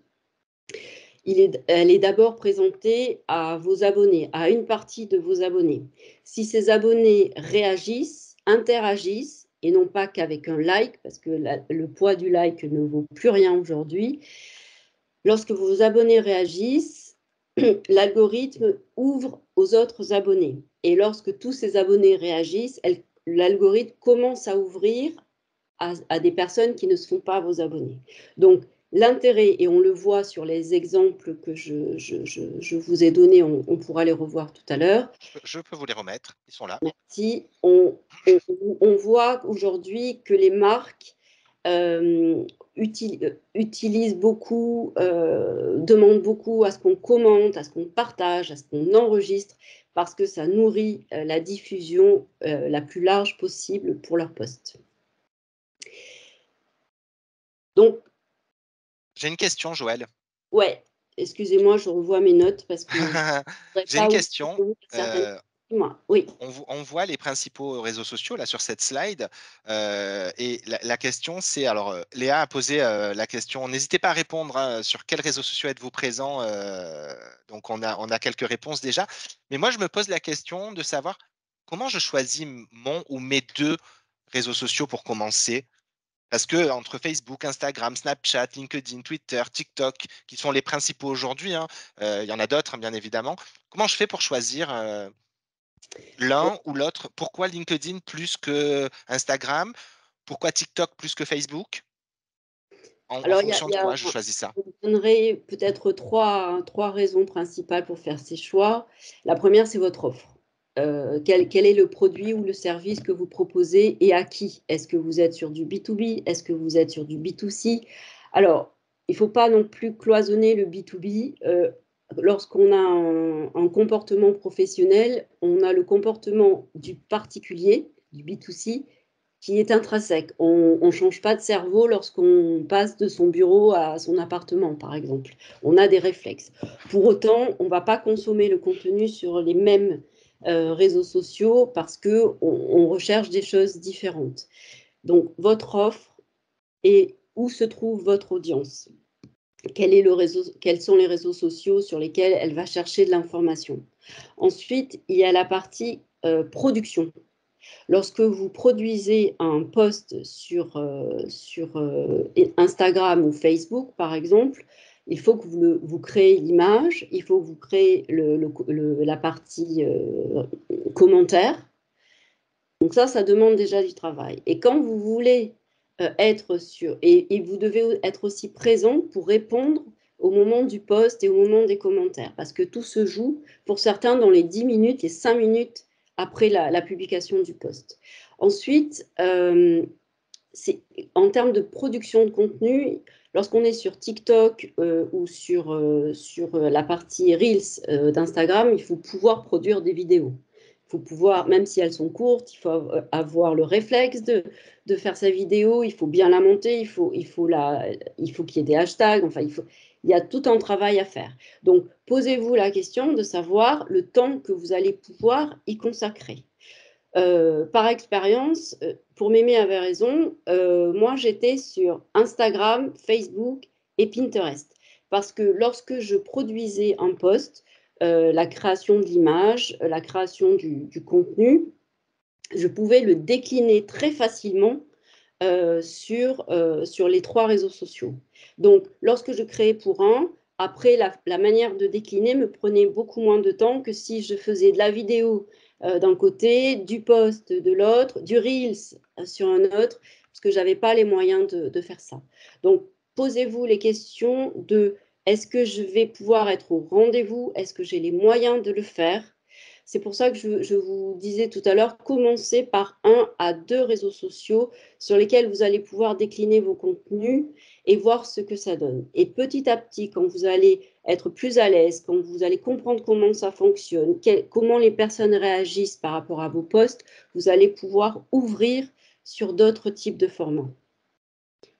elle est d'abord présentée à vos abonnés, à une partie de vos abonnés. Si ces abonnés réagissent, interagissent, et non pas qu'avec un like, parce que le poids du like ne vaut plus rien aujourd'hui, lorsque vos abonnés réagissent, l'algorithme ouvre aux autres abonnés. Et lorsque tous ces abonnés réagissent, l'algorithme commence à ouvrir à des personnes qui ne sont pas vos abonnés. Donc, l'intérêt, et on le voit sur les exemples que je vous ai donnés, on pourra les revoir tout à l'heure. Je peux vous les remettre, ils sont là. Merci. On voit aujourd'hui que les marques utilisent beaucoup, demandent beaucoup à ce qu'on commente, à ce qu'on partage, à ce qu'on enregistre, parce que ça nourrit la diffusion la plus large possible pour leur poste. Donc, J'ai une question, Joël. ouais, excusez-moi, je revois mes notes parce que je ne voudrais J'ai une pas question. oublier certaines. Moi, oui. On voit les principaux réseaux sociaux là sur cette slide, et la question c'est alors, Léa a posé, la question. N'hésitez pas à répondre, hein, sur quels réseaux sociaux êtes-vous présent? Donc on a quelques réponses déjà. Mais moi je me pose la question de savoir comment je choisis mon ou mes 2 réseaux sociaux pour commencer? Parce que entre Facebook, Instagram, Snapchat, LinkedIn, Twitter, TikTok, qui sont les principaux aujourd'hui, hein, il y en a d'autres, hein, bien évidemment. Comment je fais pour choisir, l'un ou l'autre? Pourquoi LinkedIn plus que Instagram? Pourquoi TikTok plus que Facebook? En Alors, fonction de quoi je choisis ça? je vous donnerai peut-être trois raisons principales pour faire ces choix. La première, c'est votre offre. Quel est le produit ou le service que vous proposez et à qui? Est-ce que vous êtes sur du B2B? Est-ce que vous êtes sur du B2C? Alors, il ne faut pas non plus cloisonner le B2B. Lorsqu'on a un comportement professionnel, on a le comportement du particulier, du B2C, qui est intrinsèque. On ne change pas de cerveau lorsqu'on passe de son bureau à son appartement, par exemple. On a des réflexes. Pour autant, on ne va pas consommer le contenu sur les mêmes réseaux sociaux parce qu'on recherche des choses différentes. Donc, votre offre et où se trouve votre audience? Quels sont les réseaux sociaux sur lesquels elle va chercher de l'information? Ensuite, il y a la partie production. Lorsque vous produisez un post sur Instagram ou Facebook, par exemple, il faut que vous créez l'image, il faut que vous créez la partie commentaire. Donc ça demande déjà du travail. Et quand vous voulez être sur... Et vous devez être aussi présent pour répondre au moment du post et au moment des commentaires. Parce que tout se joue, pour certains, dans les 10 minutes, les 5 minutes après la publication du post. Ensuite, en termes de production de contenu, lorsqu'on est sur TikTok ou sur la partie Reels d'Instagram, il faut pouvoir produire des vidéos. Il faut pouvoir, même si elles sont courtes, il faut avoir le réflexe de faire sa vidéo, il faut bien la monter, il faut qu'il y ait des hashtags, enfin, il y a tout un travail à faire. Donc, posez-vous la question de savoir le temps que vous allez pouvoir y consacrer. Par expérience, pour Mémé avait raison, moi j'étais sur Instagram, Facebook et Pinterest. Parce que lorsque je produisais un post, la création de l'image, la création du contenu, je pouvais le décliner très facilement sur les 3 réseaux sociaux. Donc, lorsque je créais pour un, après, la manière de décliner me prenait beaucoup moins de temps que si je faisais de la vidéo d'un côté, du post de l'autre, du Reels sur un autre, parce que je n'avais pas les moyens de faire ça. Donc, posez-vous les questions de est-ce que je vais pouvoir être au rendez-vous? Est-ce que j'ai les moyens de le faire? C'est pour ça que je vous disais tout à l'heure, commencez par 1 à 2 réseaux sociaux sur lesquels vous allez pouvoir décliner vos contenus et voir ce que ça donne. Et petit à petit, quand vous allez être plus à l'aise, quand vous allez comprendre comment ça fonctionne, comment les personnes réagissent par rapport à vos posts, vous allez pouvoir ouvrir sur d'autres types de formats.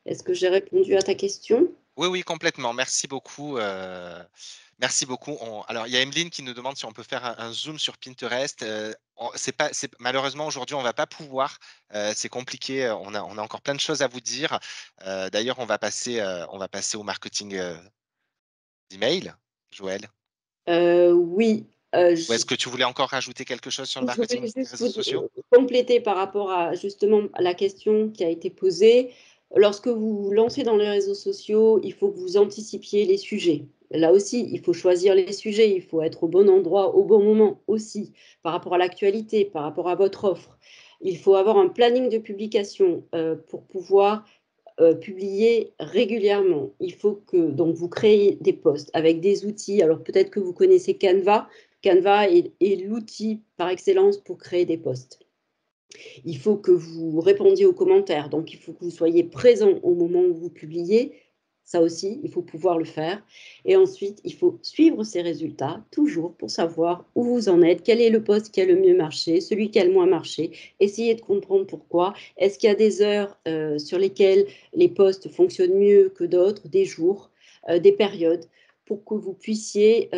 Est-ce que j'ai répondu à ta question? Oui, oui, complètement. Merci beaucoup, merci beaucoup. Alors, il y a Emeline qui nous demande si on peut faire un zoom sur Pinterest. On c'est pas c'est malheureusement, aujourd'hui, on va pas pouvoir, c'est compliqué, on a encore plein de choses à vous dire. D'ailleurs, on va passer au marketing, d'email, Joël? Oui, Ou est-ce que tu voulais encore rajouter quelque chose sur le je marketing voulais des juste réseaux sociaux? compléter par rapport à justement à la question qui a été posée. Lorsque vous vous lancez dans les réseaux sociaux, il faut que vous anticipiez les sujets. Là aussi, il faut choisir les sujets, il faut être au bon endroit, au bon moment aussi, par rapport à l'actualité, par rapport à votre offre. Il faut avoir un planning de publication pour pouvoir publier régulièrement. Il faut que donc vous créez des posts avec des outils. Alors peut-être que vous connaissez Canva. Canva est l'outil par excellence pour créer des posts. Il faut que vous répondiez aux commentaires, donc il faut que vous soyez présent au moment où vous publiez. Ça aussi, il faut pouvoir le faire. Et ensuite, il faut suivre ces résultats, toujours pour savoir où vous en êtes, quel est le poste qui a le mieux marché, celui qui a le moins marché. Essayez de comprendre pourquoi. Est-ce qu'il y a des heures sur lesquelles les postes fonctionnent mieux que d'autres, des jours, des périodes, pour que vous puissiez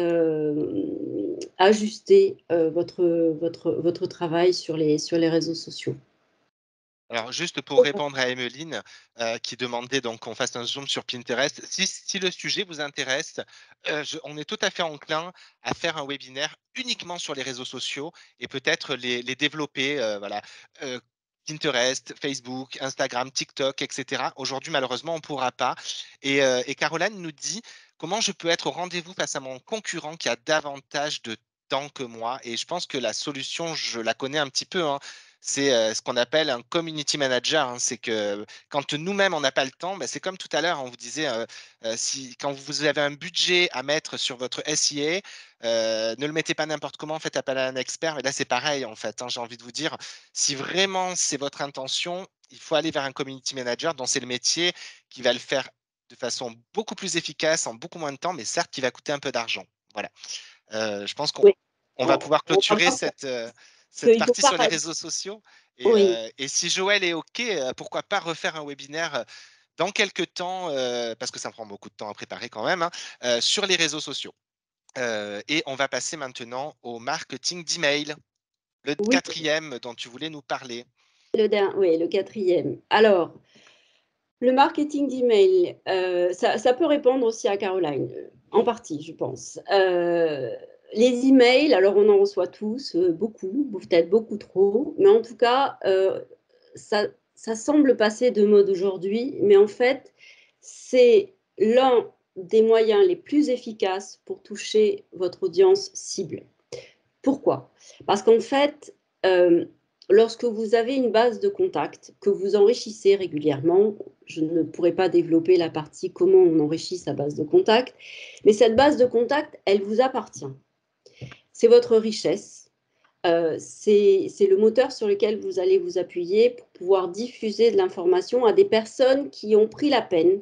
ajuster votre travail sur les réseaux sociaux. Alors juste pour répondre à Emeline, qui demandait donc qu'on fasse un zoom sur Pinterest, si le sujet vous intéresse, je on est tout à fait enclin à faire un webinaire uniquement sur les réseaux sociaux et peut-être les développer, voilà, heu, Pinterest, Facebook, Instagram, TikTok et cetera. Aujourd'hui, malheureusement, on ne pourra pas et Caroline nous dit: «Comment je peux être au rendez-vous face à mon concurrent qui a davantage de temps que moi?» Et je pense que la solution, je la connais un petit peu, hein. C'est, ce qu'on appelle un community manager, hein. C'est que quand nous-mêmes, on n'a pas le temps, bah, c'est comme tout à l'heure, on vous disait, si quand vous avez un budget à mettre sur votre SIA, ne le mettez pas n'importe comment, faites appel à un expert. Mais là, c'est pareil, en fait, hein, j'ai envie de vous dire, si vraiment c'est votre intention, il faut aller vers un community manager dont c'est le métier, qui va le faire de façon beaucoup plus efficace, en beaucoup moins de temps, mais certes, qui va coûter un peu d'argent. Voilà. Je pense qu'on Oui, on va on pouvoir on clôturer entend cette qu'il faut partie pas sur les réseaux sociaux oui, et si Joël est OK, pourquoi pas refaire un webinaire, dans quelques temps, parce que ça prend beaucoup de temps à préparer quand même, hein, sur les réseaux sociaux. Et on va passer maintenant au marketing d'email, le oui, quatrième dont tu voulais nous parler. oui, le quatrième. Alors, le marketing d'email, ça peut répondre aussi à Caroline, en partie, je pense. Les emails, alors on en reçoit tous, beaucoup, peut-être beaucoup trop, mais en tout cas, ça, ça semble passer de mode aujourd'hui, mais en fait, c'est l'un des moyens les plus efficaces pour toucher votre audience cible. Pourquoi? Parce qu'en fait, lorsque vous avez une base de contact que vous enrichissez régulièrement, je ne pourrais pas développer la partie comment on enrichit sa base de contact, mais cette base de contact, elle vous appartient. C'est votre richesse. c'est le moteur sur lequel vous allez vous appuyer pour pouvoir diffuser de l'information à des personnes qui ont pris la peine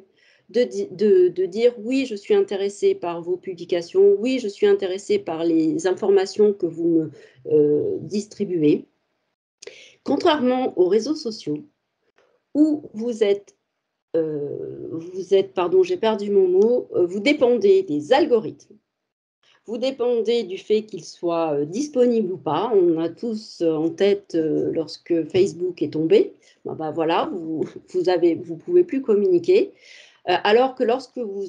de dire oui, je suis intéressé par vos publications, oui, je suis intéressé par les informations que vous me distribuez. Contrairement aux réseaux sociaux, où pardon, j'ai perdu mon mot, vous dépendez des algorithmes. Vous dépendez du fait qu'ils soient disponibles ou pas. On a tous en tête lorsque Facebook est tombé, ben voilà, vous pouvez plus communiquer. Alors que lorsque vous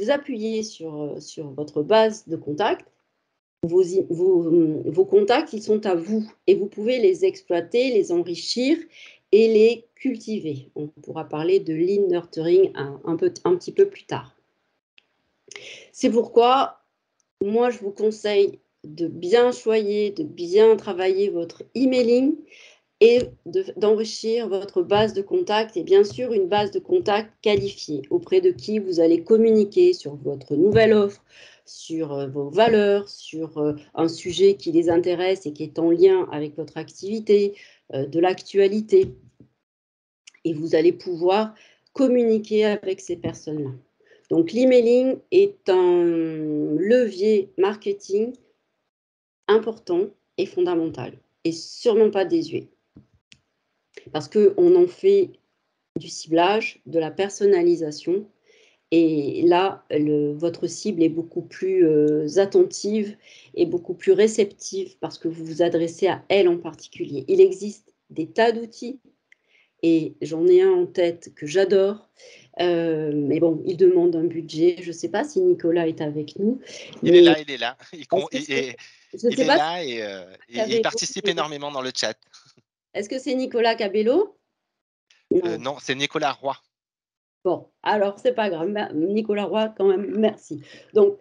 appuyez sur votre base de contacts, vos contacts, ils sont à vous et vous pouvez les exploiter, les enrichir et les cultiver. On pourra parler de lean nurturing un petit peu plus tard. C'est pourquoi moi, je vous conseille de bien choyer, de bien travailler votre emailing et d'enrichir votre base de contact et bien sûr une base de contact qualifiée auprès de qui vous allez communiquer sur votre nouvelle offre, sur vos valeurs, sur un sujet qui les intéresse et qui est en lien avec votre activité, de l'actualité. Et vous allez pouvoir communiquer avec ces personnes-là. Donc l'emailing est un levier marketing important et fondamental et sûrement pas désuet. Parce qu'on en fait du ciblage, de la personnalisation et là, votre cible est beaucoup plus attentive et beaucoup plus réceptive parce que vous vous adressez à elle en particulier. Il existe des tas d'outils et j'en ai un en tête que j'adore. Mais bon, il demande un budget. Je ne sais pas si Nicolas est avec nous. Il est Mais là, il est là. je ne Il sais est pas si là et il Cabello, participe énormément dans le chat. est-ce que c'est Nicolas Cabello? Non. Non, c'est Nicolas Roy. Bon, alors c'est pas grave. Nicolas Roy, quand même, merci. Donc,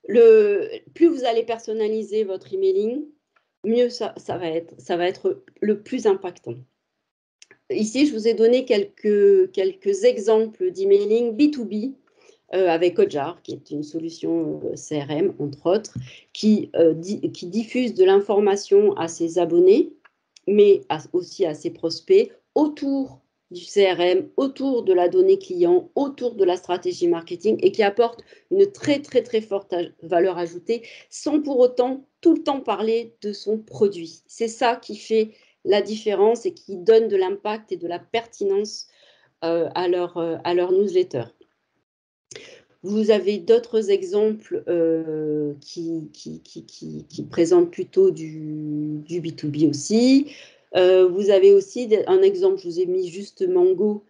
plus vous allez personnaliser votre emailing, mieux ça va être le plus impactant. Ici, je vous ai donné quelques exemples d'emailing B2B avec Hotjar, qui est une solution CRM, entre autres, qui diffuse de l'information à ses abonnés, mais aussi à ses prospects, autour du CRM, autour de la donnée client, autour de la stratégie marketing, et qui apporte une très, très, très forte valeur ajoutée, sans pour autant tout le temps parler de son produit. C'est ça qui fait la différence et qui donne de l'impact et de la pertinence à leur newsletter. Vous avez d'autres exemples qui présentent plutôt du B2B aussi. Vous avez aussi un exemple, je vous ai mis juste Mango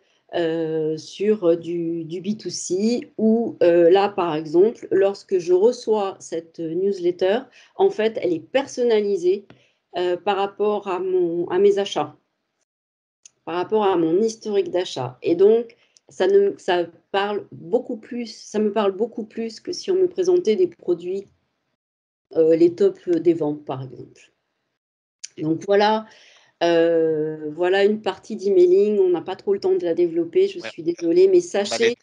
sur du B2C, où là, par exemple, lorsque je reçois cette newsletter, en fait, elle est personnalisée par rapport à mes achats, par rapport à mon historique d'achat. Et donc, ça me parle beaucoup plus que si on me présentait des produits, les tops des ventes, par exemple. Donc voilà une partie d'emailing. On n'a pas trop le temps de la développer, je suis désolée, mais sachez,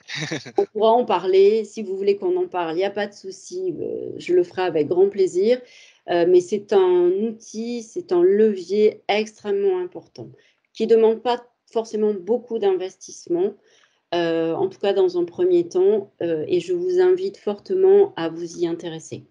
on pourra en parler. Si vous voulez qu'on en parle, il n'y a pas de souci, je le ferai avec grand plaisir. Mais c'est un outil, c'est un levier extrêmement important qui ne demande pas forcément beaucoup d'investissement, en tout cas dans un premier temps, et je vous invite fortement à vous y intéresser.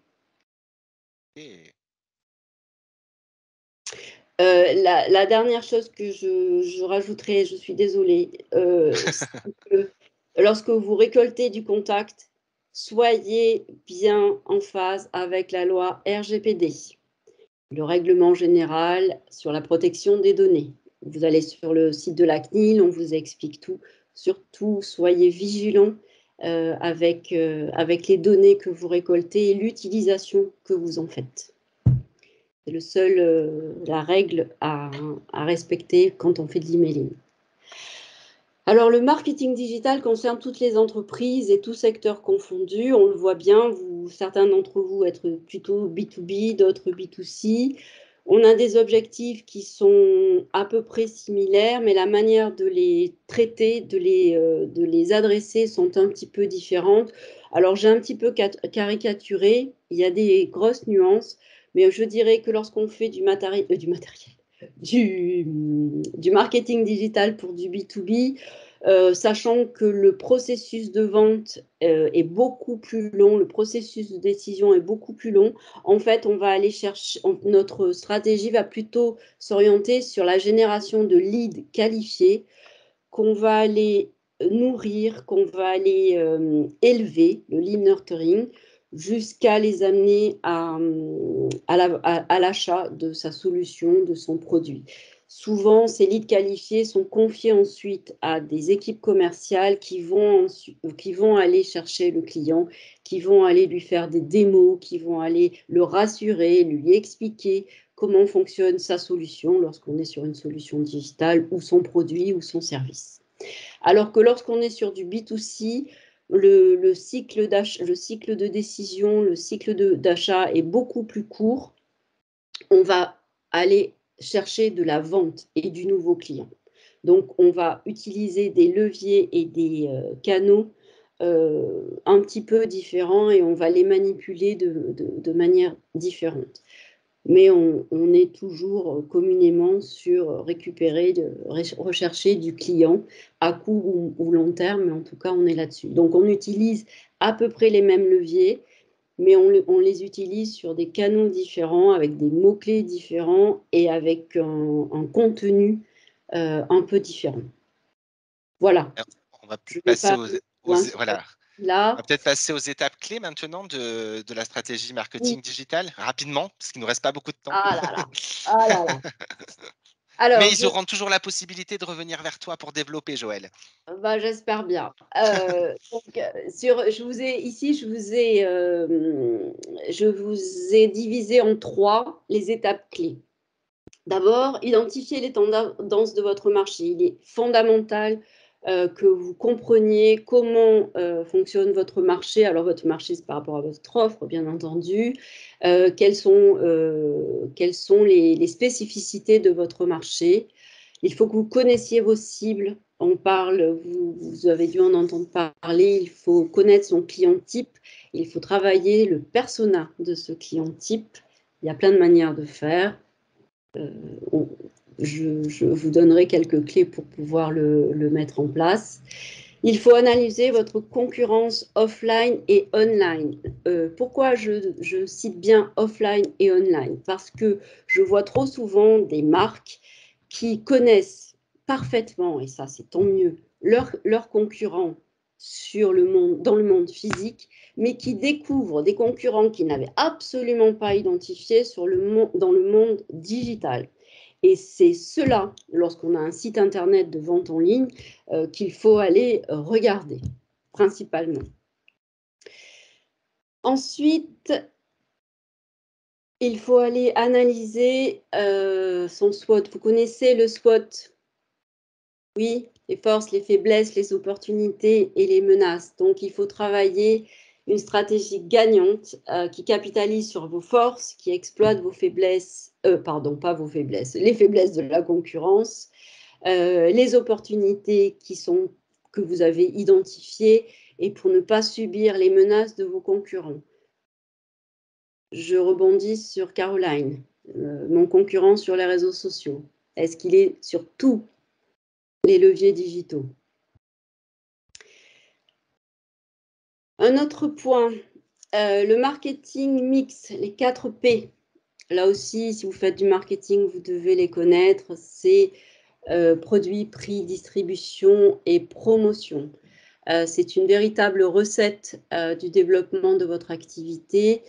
La dernière chose que je rajouterai, je suis désolée, c'est que lorsque vous récoltez du contact, soyez bien en phase avec la loi RGPD, le règlement général sur la protection des données. Vous allez sur le site de la CNIL, on vous explique tout. Surtout, soyez vigilants avec les données que vous récoltez et l'utilisation que vous en faites. C'est la règle à respecter quand on fait de l'emailing. Alors, le marketing digital concerne toutes les entreprises et tous secteurs confondus. On le voit bien, certains d'entre vous être plutôt B2B, d'autres B2C. On a des objectifs qui sont à peu près similaires, mais la manière de les traiter, de les adresser sont un petit peu différentes. Alors, j'ai un petit peu caricaturé, il y a des grosses nuances. Mais je dirais que lorsqu'on fait du marketing digital pour du B2B, sachant que le processus de vente est beaucoup plus long, le processus de décision est beaucoup plus long, en fait, on va aller chercher, notre stratégie va plutôt s'orienter sur la génération de leads qualifiés qu'on va aller nourrir, qu'on va aller élever, le lead nurturing, jusqu'à les amener à l'achat de sa solution, de son produit. Souvent, ces leads qualifiés sont confiés ensuite à des équipes commerciales qui vont aller chercher le client, qui vont aller lui faire des démos, qui vont aller le rassurer, lui expliquer comment fonctionne sa solution lorsqu'on est sur une solution digitale ou son produit ou son service. Alors que lorsqu'on est sur du B2C, le cycle de décision, le cycle d'achat est beaucoup plus court. On va aller chercher de la vente et du nouveau client. Donc, on va utiliser des leviers et des canaux un petit peu différents et on va les manipuler de manière différente. Mais on est toujours communément sur rechercher du client à court ou long terme, mais en tout cas, on est là-dessus. Donc, on utilise à peu près les mêmes leviers, mais on les utilise sur des canaux différents, avec des mots-clés différents et avec un contenu un peu différent. Voilà. Alors, on va Je peut-être ne vais passer pas voilà. On là. va peut-être passer aux étapes clés maintenant de la stratégie Oui. marketing digital, rapidement, parce qu'il ne nous reste pas beaucoup de temps. Ah là là. Ah là là. Mais Alors, ils auront toujours la possibilité de revenir vers toi pour développer, Joël. bah, j'espère bien. Je vous ai divisé en 3 les étapes clés. D'abord, identifier les tendances de votre marché. Il est fondamental que vous compreniez comment fonctionne votre marché. Alors, votre marché, c'est par rapport à votre offre, bien entendu. Quelles sont les spécificités de votre marché. Il faut que vous connaissiez vos cibles. Vous avez dû en entendre parler. Il faut connaître son client type. Il faut travailler le persona de ce client type. Il y a plein de manières de faire. Je vous donnerai quelques clés pour pouvoir le mettre en place. Il faut analyser votre concurrence offline et online. Pourquoi je cite bien offline et online? Parce que je vois trop souvent des marques qui connaissent parfaitement, et ça c'est tant mieux, leurs concurrents dans le monde physique, mais qui découvrent des concurrents qu'ils n'avaient absolument pas identifiés dans le monde digital. Et c'est cela, lorsqu'on a un site internet de vente en ligne, qu'il faut aller regarder, principalement. Ensuite, il faut aller analyser son SWOT. Vous connaissez le SWOT? Oui, les forces, les faiblesses, les opportunités et les menaces. Donc, il faut travailler une stratégie gagnante qui capitalise sur vos forces, qui exploite vos faiblesses, pardon, pas vos faiblesses, les faiblesses de la concurrence, les opportunités que vous avez identifiées et pour ne pas subir les menaces de vos concurrents. Je rebondis sur Caroline, mon concurrent sur les réseaux sociaux. Est-ce qu'il est sur tous les leviers digitaux? Un autre point, le marketing mix, les 4 P. Là aussi, si vous faites du marketing, vous devez les connaître. C'est produit, prix, distribution et promotion. C'est une véritable recette du développement de votre activité.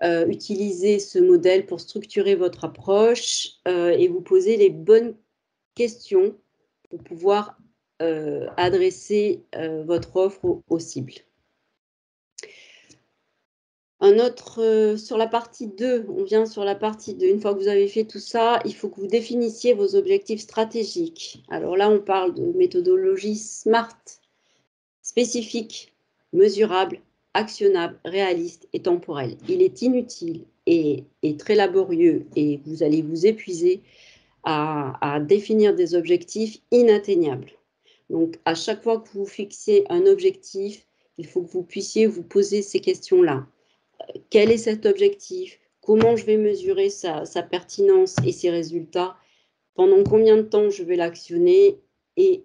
Utilisez ce modèle pour structurer votre approche et vous poser les bonnes questions pour pouvoir adresser votre offre aux cibles. Sur la partie 2, on vient sur la partie 2. Une fois que vous avez fait tout ça, il faut que vous définissiez vos objectifs stratégiques. Alors là, on parle de méthodologie SMART, spécifique, mesurable, actionnable, réaliste et temporel. Il est inutile et très laborieux et vous allez vous épuiser à définir des objectifs inatteignables. Donc, à chaque fois que vous fixez un objectif, il faut que vous puissiez vous poser ces questions-là. Quel est cet objectif? comment je vais mesurer sa pertinence et ses résultats, pendant combien de temps je vais l'actionner et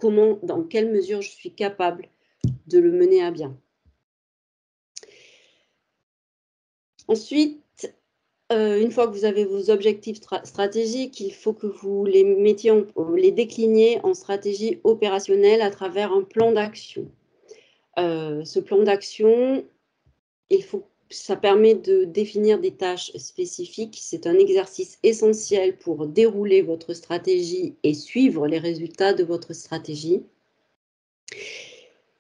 dans quelle mesure je suis capable de le mener à bien. Ensuite, une fois que vous avez vos objectifs stratégiques, il faut que vous les décliniez en stratégie opérationnelle à travers un plan d'action. Ce plan d'action, ça permet de définir des tâches spécifiques. C'est un exercice essentiel pour dérouler votre stratégie et suivre les résultats de votre stratégie.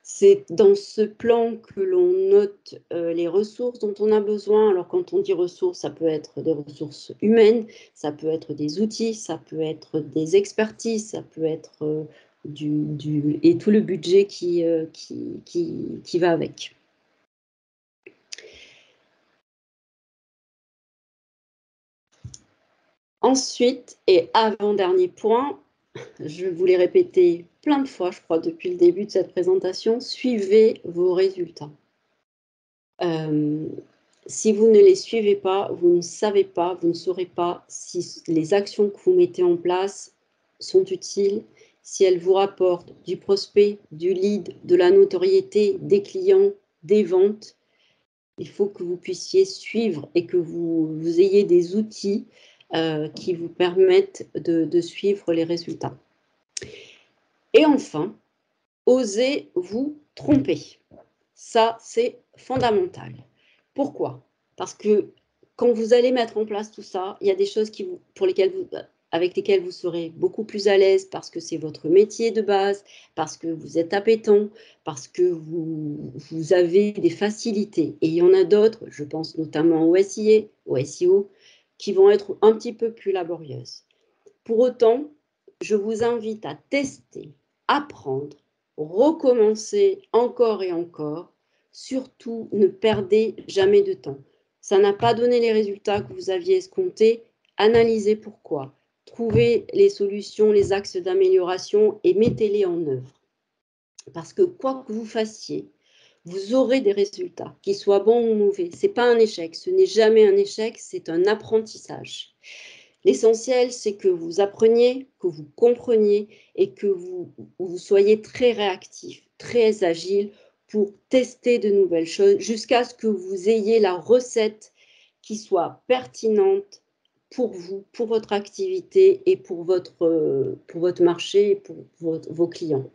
C'est dans ce plan que l'on note les ressources dont on a besoin. Alors, quand on dit ressources, ça peut être des ressources humaines, ça peut être des outils, ça peut être des expertises, ça peut être et tout le budget qui va avec. Ensuite, et avant-dernier point, je vous l'ai répété plein de fois, je crois, depuis le début de cette présentation, suivez vos résultats. Si vous ne les suivez pas, vous ne savez pas, vous ne saurez pas si les actions que vous mettez en place sont utiles, si elles vous rapportent du prospect, du lead, de la notoriété, des clients, des ventes. Il faut que vous puissiez suivre et que vous ayez des outils qui vous permettent de suivre les résultats. Et enfin, osez vous tromper. Ça, c'est fondamental. Pourquoi? Parce que quand vous allez mettre en place tout ça, il y a des choses avec lesquelles vous serez beaucoup plus à l'aise parce que c'est votre métier de base, parce que vous êtes appétent, parce que vous avez des facilités. Et il y en a d'autres, je pense notamment au SIA, au SEO, qui vont être un petit peu plus laborieuses. Pour autant, je vous invite à tester, apprendre, recommencer encore et encore. Surtout, ne perdez jamais de temps. Ça n'a pas donné les résultats que vous aviez escomptés. Analysez pourquoi. Trouvez les solutions, les axes d'amélioration et mettez-les en œuvre. Parce que quoi que vous fassiez, vous aurez des résultats, qu'ils soient bons ou mauvais. Ce n'est pas un échec, ce n'est jamais un échec, c'est un apprentissage. L'essentiel, c'est que vous appreniez, que vous compreniez et que vous soyez très réactif, très agile pour tester de nouvelles choses jusqu'à ce que vous ayez la recette qui soit pertinente pour vous, pour votre activité et pour votre marché et pour vos clients.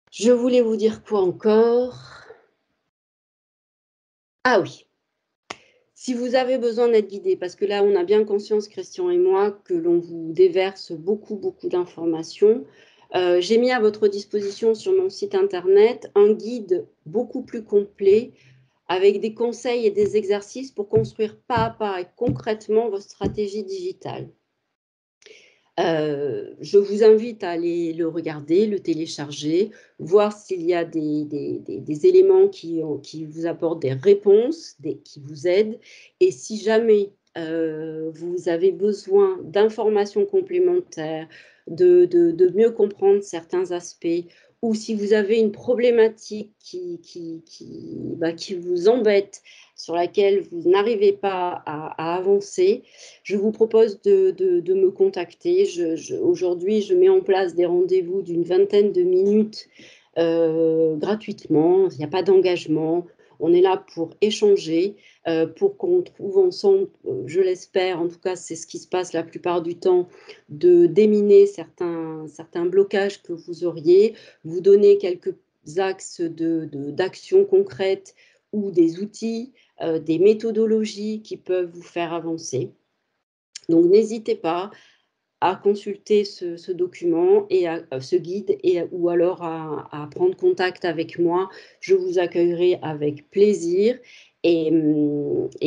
Je voulais vous dire quoi encore? Ah oui, si vous avez besoin d'être guidé, parce que là, on a bien conscience, Christian et moi, que l'on vous déverse beaucoup d'informations, j'ai mis à votre disposition sur mon site internet un guide beaucoup plus complet avec des conseils et des exercices pour construire pas à pas et concrètement votre stratégie digitale. Je vous invite à aller le regarder, le télécharger, voir s'il y a des éléments qui vous apportent des réponses, qui vous aident. Et si jamais vous avez besoin d'informations complémentaires, de mieux comprendre certains aspects, ou si vous avez une problématique qui vous embête, sur laquelle vous n'arrivez pas à avancer, je vous propose de me contacter. Aujourd'hui, je mets en place des rendez-vous d'une vingtaine de minutes gratuitement. Il n'y a pas d'engagement. On est là pour échanger, pour qu'on trouve ensemble, je l'espère, en tout cas c'est ce qui se passe la plupart du temps, de déminer certains blocages que vous auriez, vous donner quelques axes d'action concrètes ou des outils, des méthodologies qui peuvent vous faire avancer. Donc, n'hésitez pas à consulter ce document et ce guide ou alors à prendre contact avec moi. Je vous accueillerai avec plaisir et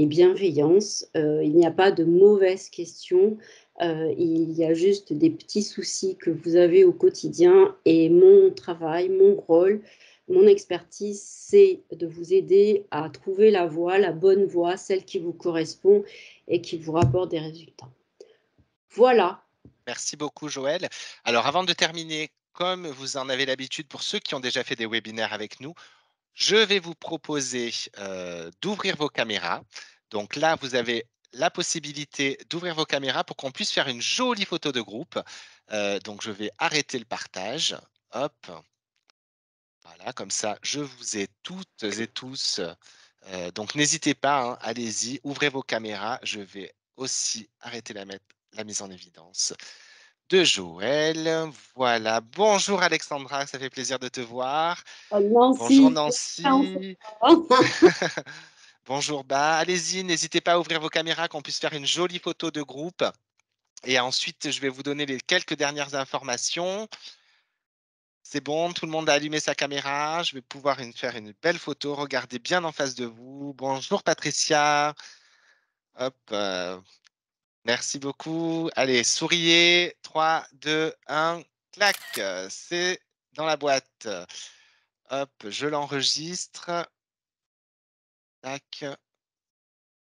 bienveillance. Il n'y a pas de mauvaises questions. Il y a juste des petits soucis que vous avez au quotidien et mon travail, mon rôle, mon expertise, c'est de vous aider à trouver la voie, la bonne voie, celle qui vous correspond et qui vous rapporte des résultats. Voilà. Merci beaucoup, Joël. Alors, avant de terminer, comme vous en avez l'habitude, pour ceux qui ont déjà fait des webinaires avec nous, Je vais vous proposer, d'ouvrir vos caméras. Donc là, vous avez la possibilité d'ouvrir vos caméras pour qu'on puisse faire une jolie photo de groupe. Donc je vais arrêter le partage. Hop, voilà, comme ça, je vous ai toutes et tous. Donc n'hésitez pas, hein, allez-y, ouvrez vos caméras. Je vais aussi arrêter la mise en évidence de Joël. Voilà. Bonjour Alexandra, ça fait plaisir de te voir. Bonjour Nancy, Nancy. enfin. Bonjour, bah, allez-y, n'hésitez pas à ouvrir vos caméras, qu'on puisse faire une jolie photo de groupe. Et ensuite, je vais vous donner les quelques dernières informations. C'est bon, tout le monde a allumé sa caméra. Je vais pouvoir faire une belle photo. Regardez bien en face de vous. Bonjour Patricia. Hop, merci beaucoup. Allez, souriez. 3, 2, 1, clac. C'est dans la boîte. Hop, je l'enregistre. Tac,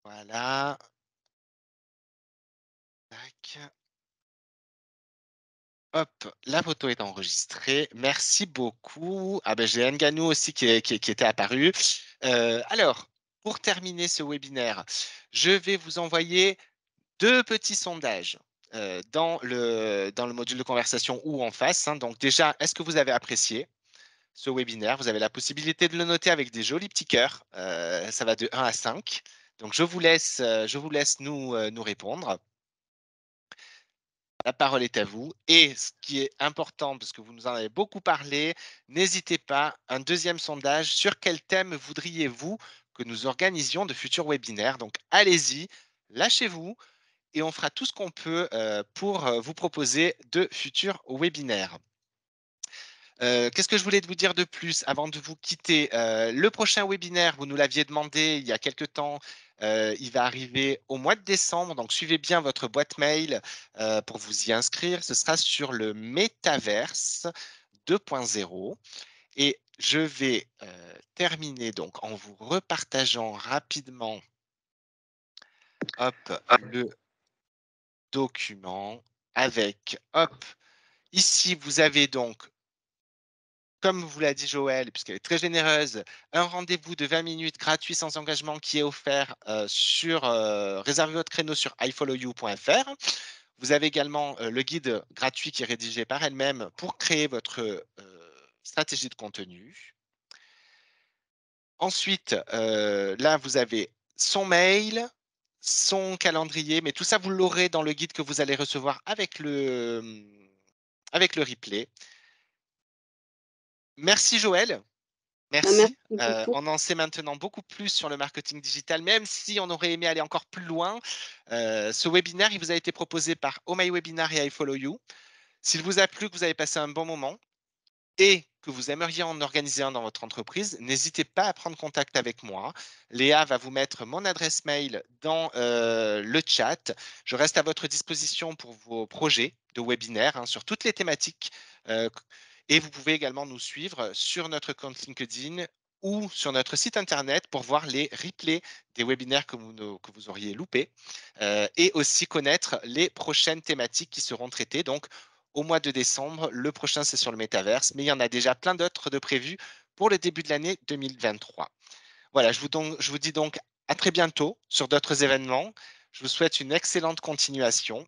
voilà. Tac. Hop, la photo est enregistrée. Merci beaucoup. Ah ben, j'ai Nganou aussi qui était apparu. Alors, pour terminer ce webinaire, je vais vous envoyer 2 petits sondages, dans le module de conversation ou en face, hein. Donc déjà, est-ce que vous avez apprécié ce webinaire? Vous avez la possibilité de le noter avec des jolis petits cœurs. Ça va de 1 à 5. Donc je vous laisse nous répondre. La parole est à vous. Et ce qui est important, parce que vous nous en avez beaucoup parlé, n'hésitez pas, un deuxième sondage, sur quel thème voudriez-vous que nous organisions de futurs webinaires? Donc allez-y, lâchez-vous et on fera tout ce qu'on peut pour vous proposer de futurs webinaires. Qu'est-ce que je voulais vous dire de plus avant de vous quitter? Le prochain webinaire, vous nous l'aviez demandé il y a quelque temps, il va arriver au mois de décembre, donc suivez bien votre boîte mail, pour vous y inscrire. Ce sera sur le métaverse 2.0 et je vais, terminer donc en vous repartageant rapidement, hop, le document avec, hop, ici vous avez donc, comme vous l'a dit Joël, puisqu'elle est très généreuse, un rendez-vous de 20 minutes gratuit sans engagement qui est offert réservez votre créneau sur ifollowYou.fr. Vous avez également le guide gratuit qui est rédigé par elle-même pour créer votre stratégie de contenu. Ensuite, là, vous avez son mail, son calendrier, mais tout ça, vous l'aurez dans le guide que vous allez recevoir avec le replay. Merci Joël. Bah, merci Merci. beaucoup. On en sait maintenant beaucoup plus sur le marketing digital, même si on aurait aimé aller encore plus loin. Ce webinaire, il vous a été proposé par Oh My Webinar et iFollowYou. S'il vous a plu, que vous avez passé un bon moment et que vous aimeriez en organiser un dans votre entreprise, n'hésitez pas à prendre contact avec moi. Léa va vous mettre mon adresse mail dans le chat. Je reste à votre disposition pour vos projets de webinaire, hein, sur toutes les thématiques. euh, et vous pouvez également nous suivre sur notre compte LinkedIn ou sur notre site internet pour voir les replays des webinaires que vous auriez loupés, et aussi connaître les prochaines thématiques qui seront traitées. Donc, au mois de décembre, le prochain, c'est sur le métaverse, mais il y en a déjà plein d'autres de prévus pour le début de l'année 2023. Voilà, je vous dis donc à très bientôt sur d'autres événements. Je vous souhaite une excellente continuation